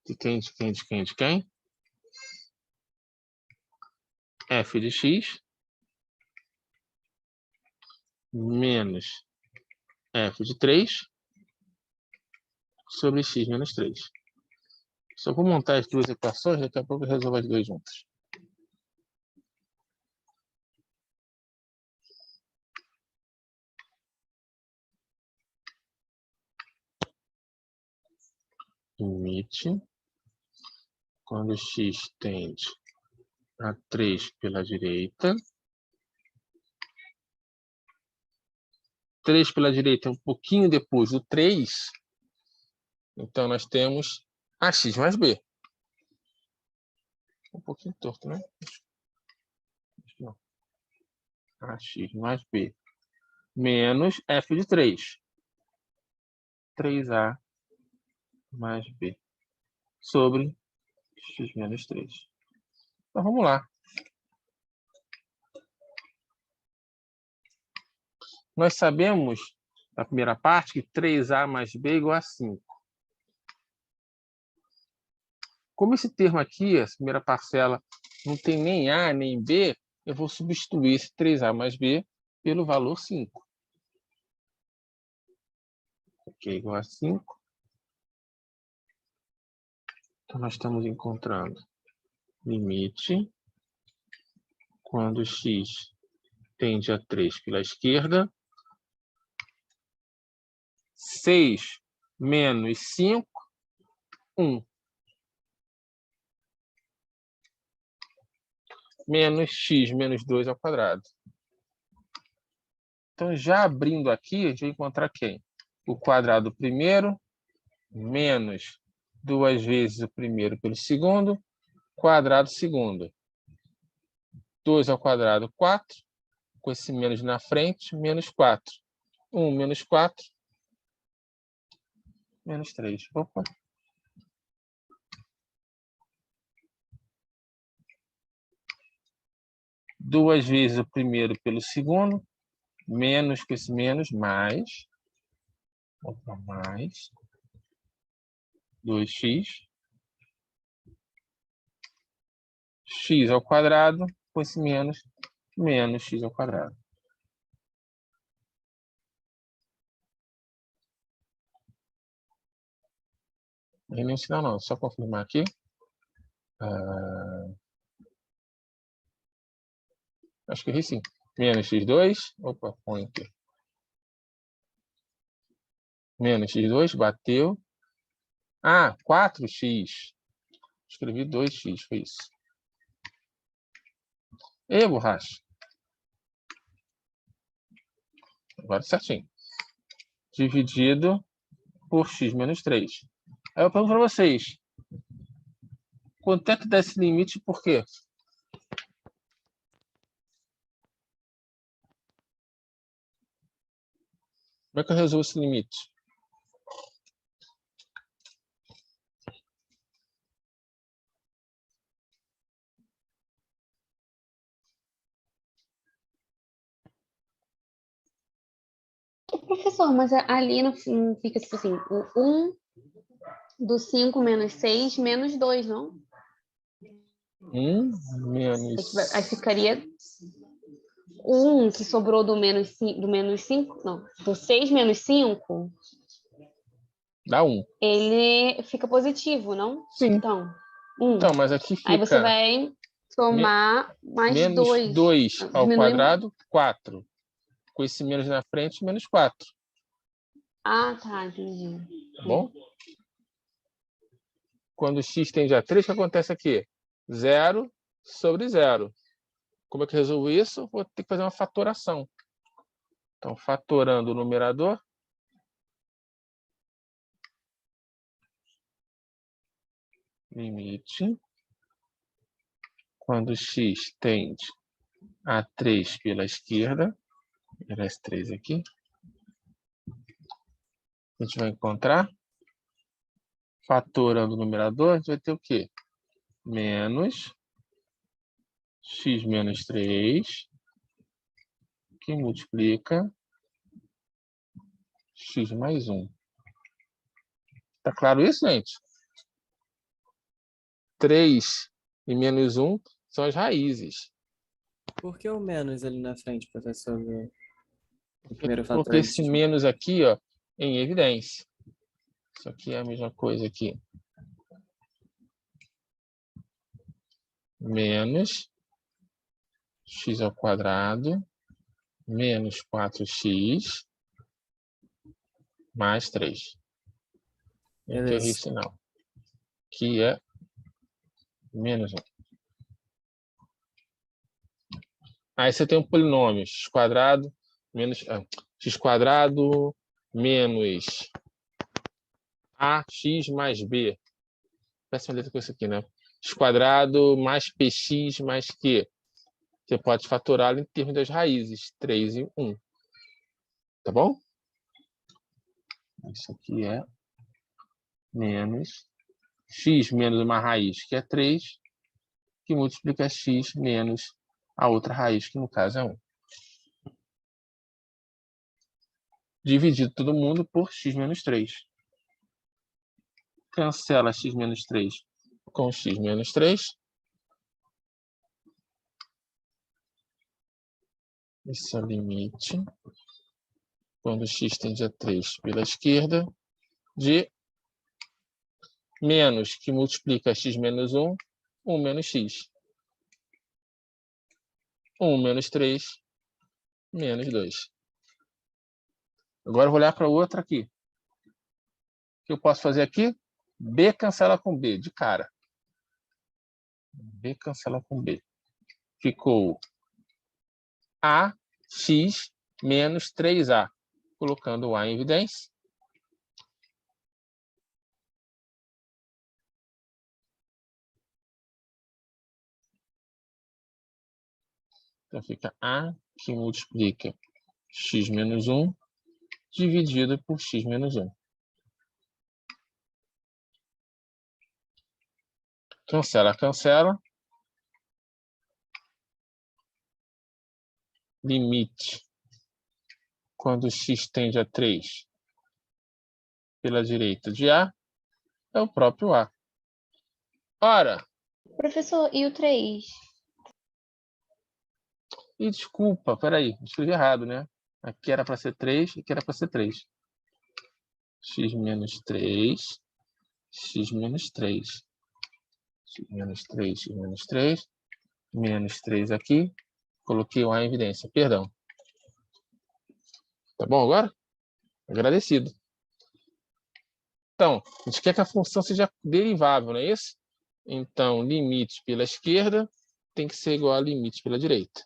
De quem, de quem, de quem, de quem? F de x menos f de 3 sobre x menos 3. Só vou montar as duas equações, daqui a pouco eu resolvo as duas juntas. Limite quando x tende a 3 pela direita. 3 pela direita é um pouquinho depois do 3. Então, nós temos ax mais b. Um pouquinho torto, né? Não. Ax mais b. Menos f de 3. 3a mais b. Sobre x menos 3. Então, vamos lá. Nós sabemos, na primeira parte, que 3a mais b é igual a 5. Como esse termo aqui, essa primeira parcela, não tem nem a nem b, eu vou substituir esse 3a mais b pelo valor 5. Ok, igual a 5. Então, nós estamos encontrando limite quando x tende a 3 pela esquerda. 6 menos 5, 1. Menos x menos 2 ao quadrado. Então, já abrindo aqui, a gente vai encontrar quem? O quadrado primeiro, menos 2 vezes o primeiro pelo segundo, quadrado segundo. 2 ao quadrado, 4. Com esse menos na frente, menos 4. 1 menos 4, menos 3. Opa. Duas vezes o primeiro pelo segundo, menos com esse menos, mais. Opa, mais. 2x. X ao quadrado, com esse menos, menos x ao quadrado. Não nem sinal não, só confirmar aqui. Acho que errei sim. Menos x2. Opa, põe aqui. Menos x2, bateu. 4x. Escrevi 2x, foi isso. Borracha. Agora certinho. Dividido por x menos 3. Aí eu pergunto para vocês. Quanto é que dá esse limite e por quê? Como é que eu resolvo esse limite? Professor, mas ali não fica tipo assim, o 1 do 5 menos 6 menos 2, não? 1 menos... Aí ficaria o 1 que sobrou do menos 5, não, do 6 menos 5, Dá 1. ele fica positivo, não? Sim. Então, 1. Então, mas aqui fica... Aí você vai somar mais menos 2. 2 ao Diminui... quadrado, 4. Com esse menos na frente, menos 4. Tá, entendi. Tá bom? Quando x tende a 3, o que acontece aqui? 0 sobre 0. Como é que eu resolvo isso? Vou ter que fazer uma fatoração. Então, fatorando o numerador. Limite. Quando x tende a 3 pela esquerda. Vou virar esse 3 aqui. A gente vai encontrar. Fatorando o numerador, a gente vai ter o quê? Menos x menos 3, que multiplica x mais 1. Tá claro isso, gente? 3 e menos 1 são as raízes. Por que o menos ali na frente, professor? O primeiro fator Coloquei é esse distinto. menos aqui, ó, em evidência. Isso aqui é a mesma coisa aqui. Menos x ao quadrado menos 4x mais 3. Eu errei sinal. Que é menos 1. Aí você tem um polinômio, x quadrado menos x quadrado menos ax mais b. Péssima letra com isso aqui, né? X quadrado mais px mais q. Você pode fatorá-lo em termos das raízes, 3 e 1. Tá bom? Isso aqui é menos x menos uma raiz, que é 3, que multiplica x menos a outra raiz, que no caso é 1. Dividido todo mundo por x menos 3. Cancela x menos 3 com x menos 3. Esse é o limite, quando x tende a 3 pela esquerda, de menos, que multiplica x menos 1, 1 menos x. 1 menos 3, menos 2. Agora eu vou olhar para outra aqui. O que eu posso fazer aqui? B cancela com B, de cara. B cancela com B. Ficou AX menos 3A. Colocando o A em evidência. Então fica A, que multiplica x menos 1, dividido por x menos 1. Cancela, cancela. Limite, quando x tende a 3 pela direita de A, é o próprio A. Ora, Professor, e o 3? e desculpa, peraí, escrevi errado, né? Aqui era para ser 3, aqui era para ser 3. X menos 3, x menos 3. Menos 3, menos 3. Menos 3 aqui. Coloquei o A em evidência. Perdão. Tá bom agora? Agradecido. Então, a gente quer que a função seja derivável, não é isso? Então, limite pela esquerda tem que ser igual a limite pela direita.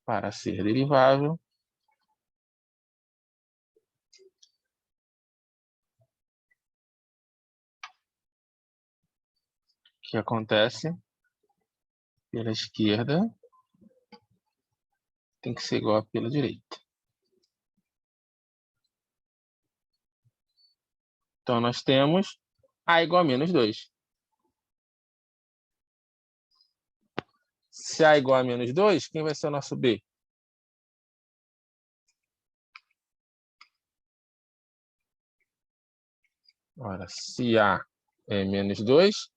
Para ser derivável, o que acontece? Pela esquerda tem que ser igual a pela direita. Então, nós temos A igual a menos 2. Se A igual a menos 2, quem vai ser o nosso B? Ora, se A é menos 2,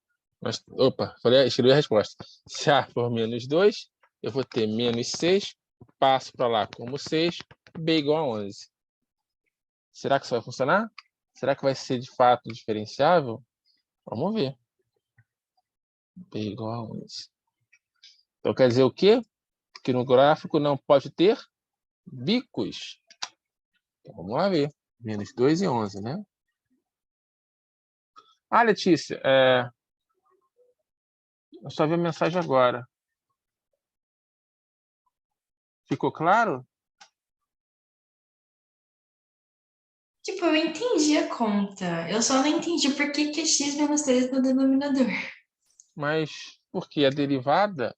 escrevi a resposta. Se A for menos 2, eu vou ter menos 6, passo para lá como 6, B igual a 11. Será que isso vai funcionar? Será que vai ser de fato diferenciável? Vamos ver. B igual a 11. Então quer dizer o quê? Que no gráfico não pode ter bicos. Então, vamos lá ver. Menos 2 e 11, né? Ah, Letícia, eu só vi a mensagem agora. Ficou claro? Tipo, eu entendi a conta. Eu só não entendi por que que é x menos 3 no denominador. Mas por que a derivada?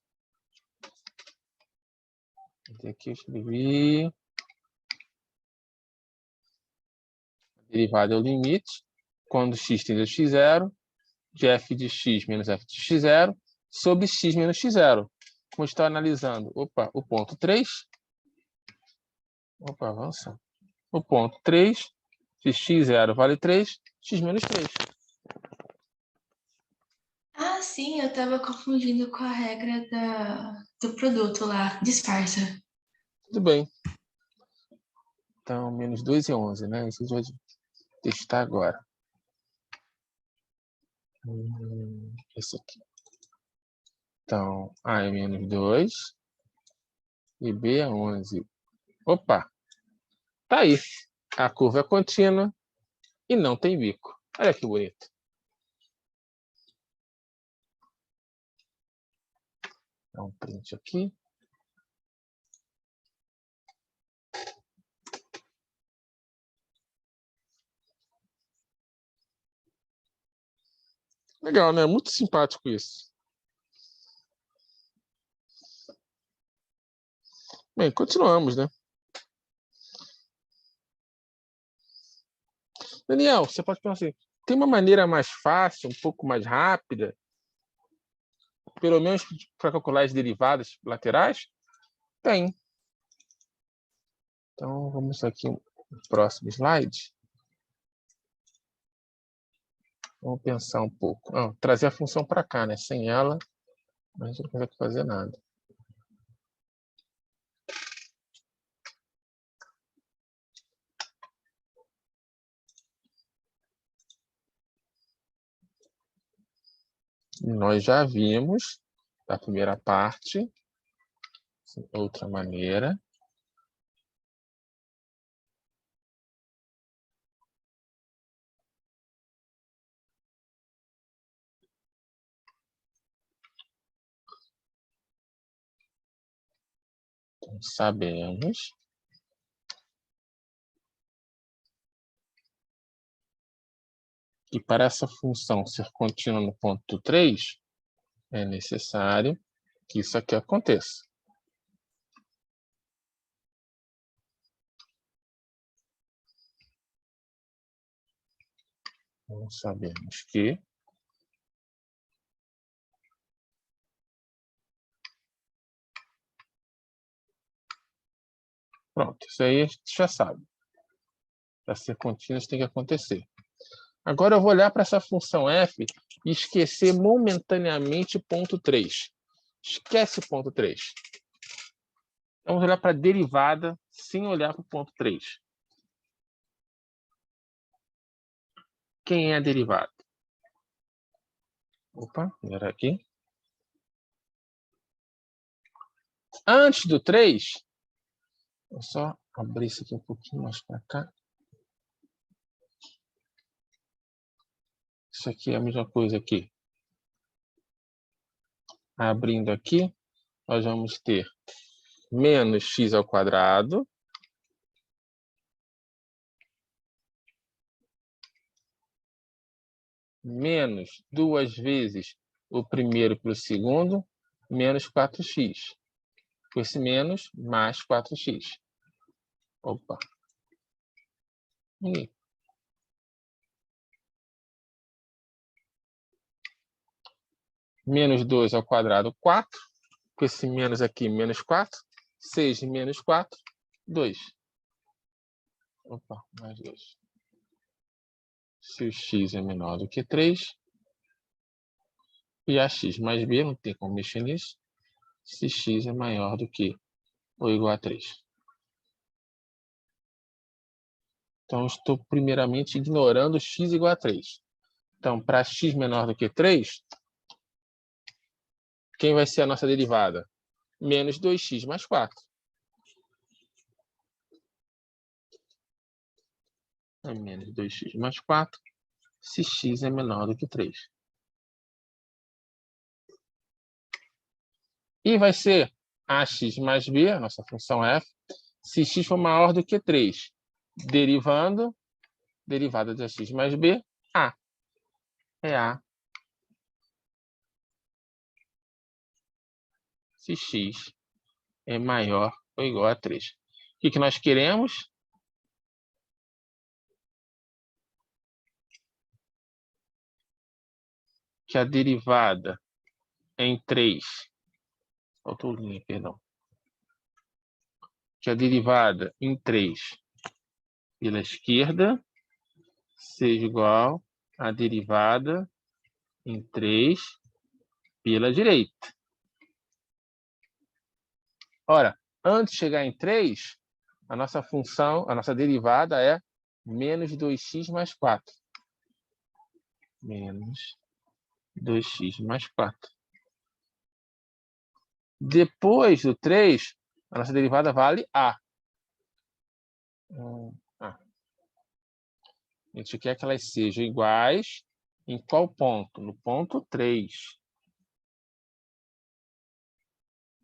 Aqui eu escrevi. A derivada é o limite. Quando x tende a x0, de f de x menos f de x0 sobre x menos x0. Como está analisando? Opa, o ponto 3. Opa, avança. O ponto 3, se x0 vale 3, x menos 3. Ah, sim, eu tava confundindo com a regra do produto lá. Disfarça. Tudo bem. Então, menos 2 e 11, né? Isso a gente vai testar agora. Esse aqui. Então, A é menos 2 e B é 11. Opa! Tá aí. A curva é contínua e não tem bico. Olha que bonito. Dá um print aqui. Legal, né? Muito simpático isso. Bem, continuamos, né? Daniel, você pode pensar assim, tem uma maneira mais fácil, um pouco mais rápida, pelo menos para calcular as derivadas laterais? Tem. Então, vamos aqui no próximo slide. Vamos pensar um pouco. Trazer a função para cá, né? Sem ela, a gente não consegue fazer nada. Nós já vimos da primeira parte, outra maneira. Então, sabemos que para essa função ser contínua no ponto 3, é necessário que isso aqui aconteça. Então, sabemos que pronto, isso aí a gente já sabe. Para ser contínua, isso tem que acontecer. Agora eu vou olhar para essa função f e esquecer momentaneamente ponto 3. Esquece ponto 3. Vamos olhar para a derivada sem olhar para o ponto 3. O quem é a derivada? Opa, era aqui. Antes do 3, vou só abrir isso aqui um pouquinho mais para cá. Isso aqui é a mesma coisa aqui. Abrindo aqui, nós vamos ter menos x ao quadrado menos 2 vezes o primeiro para o segundo, menos 4x. Com esse menos, mais 4x. Opa. Menos 2 ao quadrado, 4. Com esse menos aqui, menos 4. 6 menos 4, 2. Opa, mais 2. Se o x é menor do que 3, e a x mais b, não tem como mexer nisso, se x é maior do que ou igual a 3. Então, estou primeiramente ignorando x igual a 3. Então, para x menor do que 3, quem vai ser a nossa derivada? Menos 2x mais 4. É menos 2x mais 4, se x é menor do que 3. E vai ser ax mais b, a nossa função f, se x for maior do que 3. Derivando, derivada de ax mais b, a. É a. Se x é maior ou igual a 3. O que nós queremos? Que a derivada em 3... Faltou linha, perdão. Que a derivada em 3 pela esquerda seja igual à derivada em 3 pela direita. Ora, antes de chegar em 3, a nossa função, a nossa derivada é menos 2x mais 4. Menos 2x mais 4. Depois do 3, a nossa derivada vale a. A gente quer que elas sejam iguais em qual ponto? No ponto 3.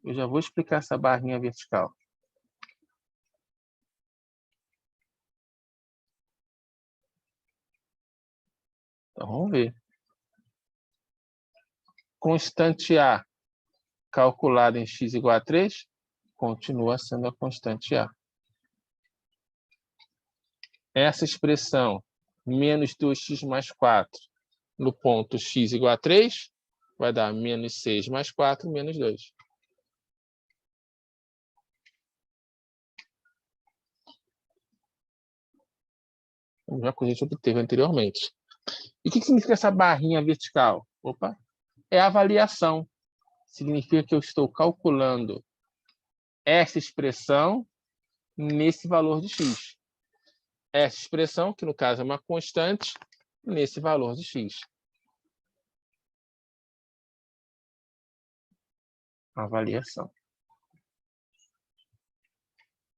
Eu já vou explicar essa barrinha vertical. Então, vamos ver. Constante A calculada em x igual a 3, continua sendo a constante A. Essa expressão, menos 2x mais 4, no ponto x igual a 3, vai dar menos 6 mais 4, menos 2. Já que a gente obteve anteriormente. E o que significa essa barrinha vertical? Opa, é a avaliação. Significa que eu estou calculando essa expressão nesse valor de x. Essa expressão, que no caso é uma constante, nesse valor de x. Avaliação.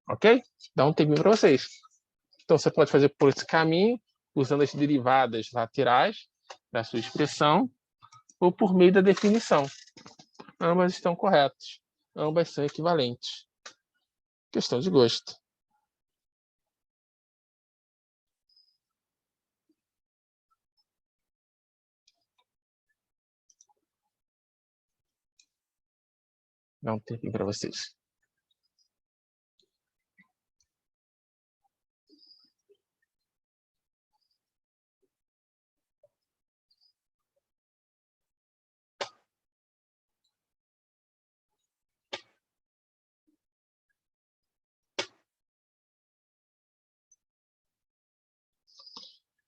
Ok? Dá um tempinho para vocês. Então, você pode fazer por esse caminho, usando as derivadas laterais da sua expressão, ou por meio da definição. Ambas estão corretas. Ambas são equivalentes. Questão de gosto. Dá um tempinho para vocês.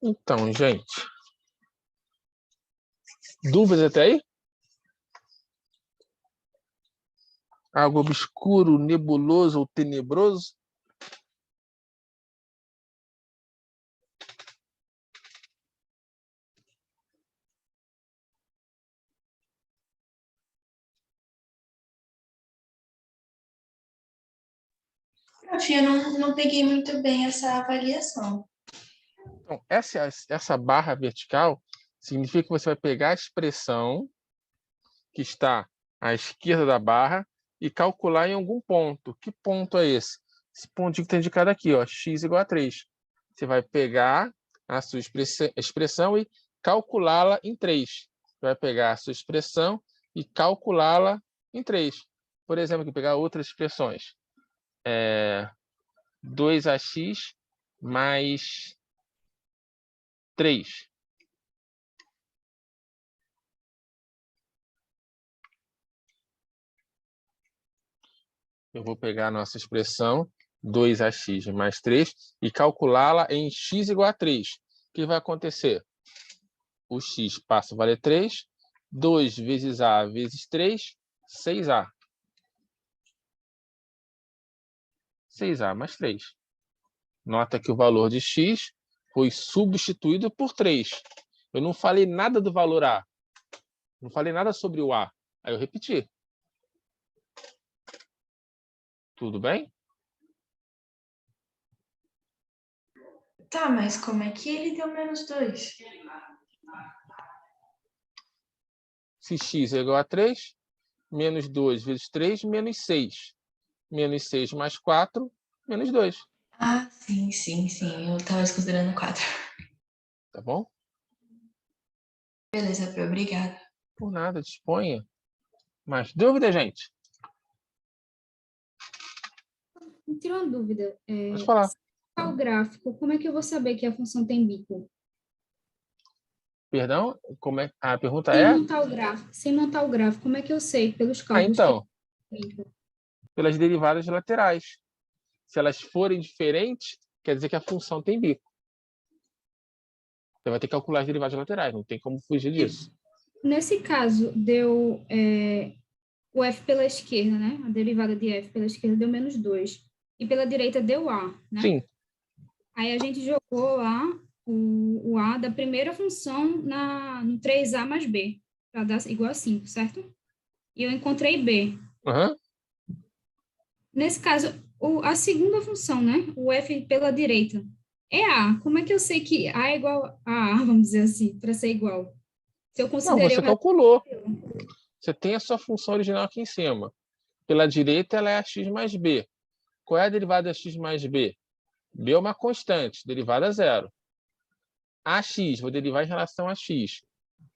Então, gente. Dúvidas até aí? Algo obscuro, nebuloso ou tenebroso? Eu não peguei muito bem essa avaliação. Então, essa barra vertical significa que você vai pegar a expressão que está à esquerda da barra e calcular em algum ponto. Que ponto é esse? Esse pontinho que está indicado aqui, ó, x igual a 3. Você vai pegar a sua expressão e calculá-la em 3. Você vai pegar a sua expressão e calculá-la em 3. Por exemplo, aqui, pegar outras expressões. 2ax mais 3. Eu vou pegar a nossa expressão 2ax mais 3 e calculá-la em x igual a 3. O que vai acontecer? O x passa a valer 3. 2 vezes a vezes 3, 6a. 6a mais 3. Nota que o valor de x foi substituído por 3. Eu não falei nada do valor a. Não falei nada sobre o a. Aí eu repeti. Tudo bem? Tá, mas como é que ele deu menos 2? Se x é igual a 3, menos 2 vezes 3, menos 6. Menos 6 mais 4, menos 2. Ah, sim. Eu tava considerando 4. Tá bom? Beleza, Pro, obrigada. Por nada, disponha. Mais dúvida, gente? Tira uma dúvida. Pode falar. Se o gráfico, como é que eu vou saber que a função tem bico? Perdão? Como é? A pergunta Sem é? montar o gráfico, sem montar o gráfico, como é que eu sei pelos cálculos Então, que tem bico? pelas derivadas laterais. Se elas forem diferentes, quer dizer que a função tem bico. Você vai ter que calcular as derivadas laterais, não tem como fugir disso. Nesse caso, deu o f pela esquerda, né? A derivada de f pela esquerda deu menos 2. E pela direita deu a, né? Sim. Aí a gente jogou lá o a da primeira função no 3a mais b, para dar igual a 5, certo? E eu encontrei b. Uhum. Nesse caso, a segunda função, né? O f pela direita, é a. Como é que eu sei que a é igual a a, vamos dizer assim, para ser igual? Se eu Não, considerei você o resto. calculou. Você tem a sua função original aqui em cima. Pela direita, ela é a x mais b. Qual é a derivada da x mais b? B é uma constante, derivada zero. AX, vou derivar em relação a x.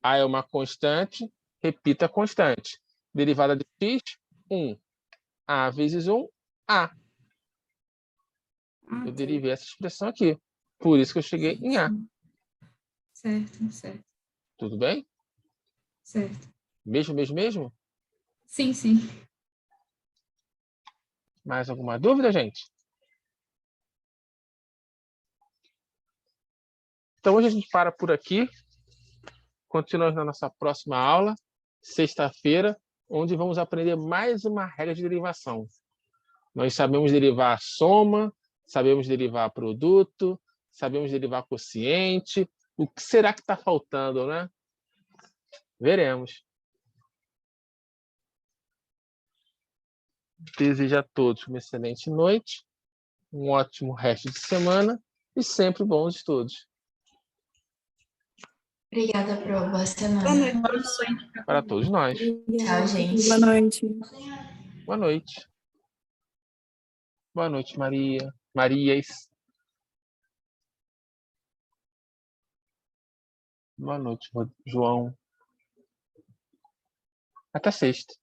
A é uma constante, repita a constante. Derivada de x, 1. A vezes 1, A. Ah, Eu tá. derivei essa expressão aqui. Por isso que eu cheguei em A. Certo. Tudo bem? Certo. Mesmo? Sim, sim. Mais alguma dúvida, gente? Então, hoje a gente para por aqui. Continuamos na nossa próxima aula, sexta-feira, onde vamos aprender mais uma regra de derivação. Nós sabemos derivar soma, sabemos derivar produto, sabemos derivar quociente. O que será que está faltando, né? Veremos. Desejo a todos uma excelente noite, um ótimo resto de semana e sempre bons estudos. Obrigada, Pro. Boa semana. Boa noite, professor. Para todos nós. Tchau, gente. Boa noite. Boa noite. Boa noite, Maria. Marias. Boa noite, João. Até sexta.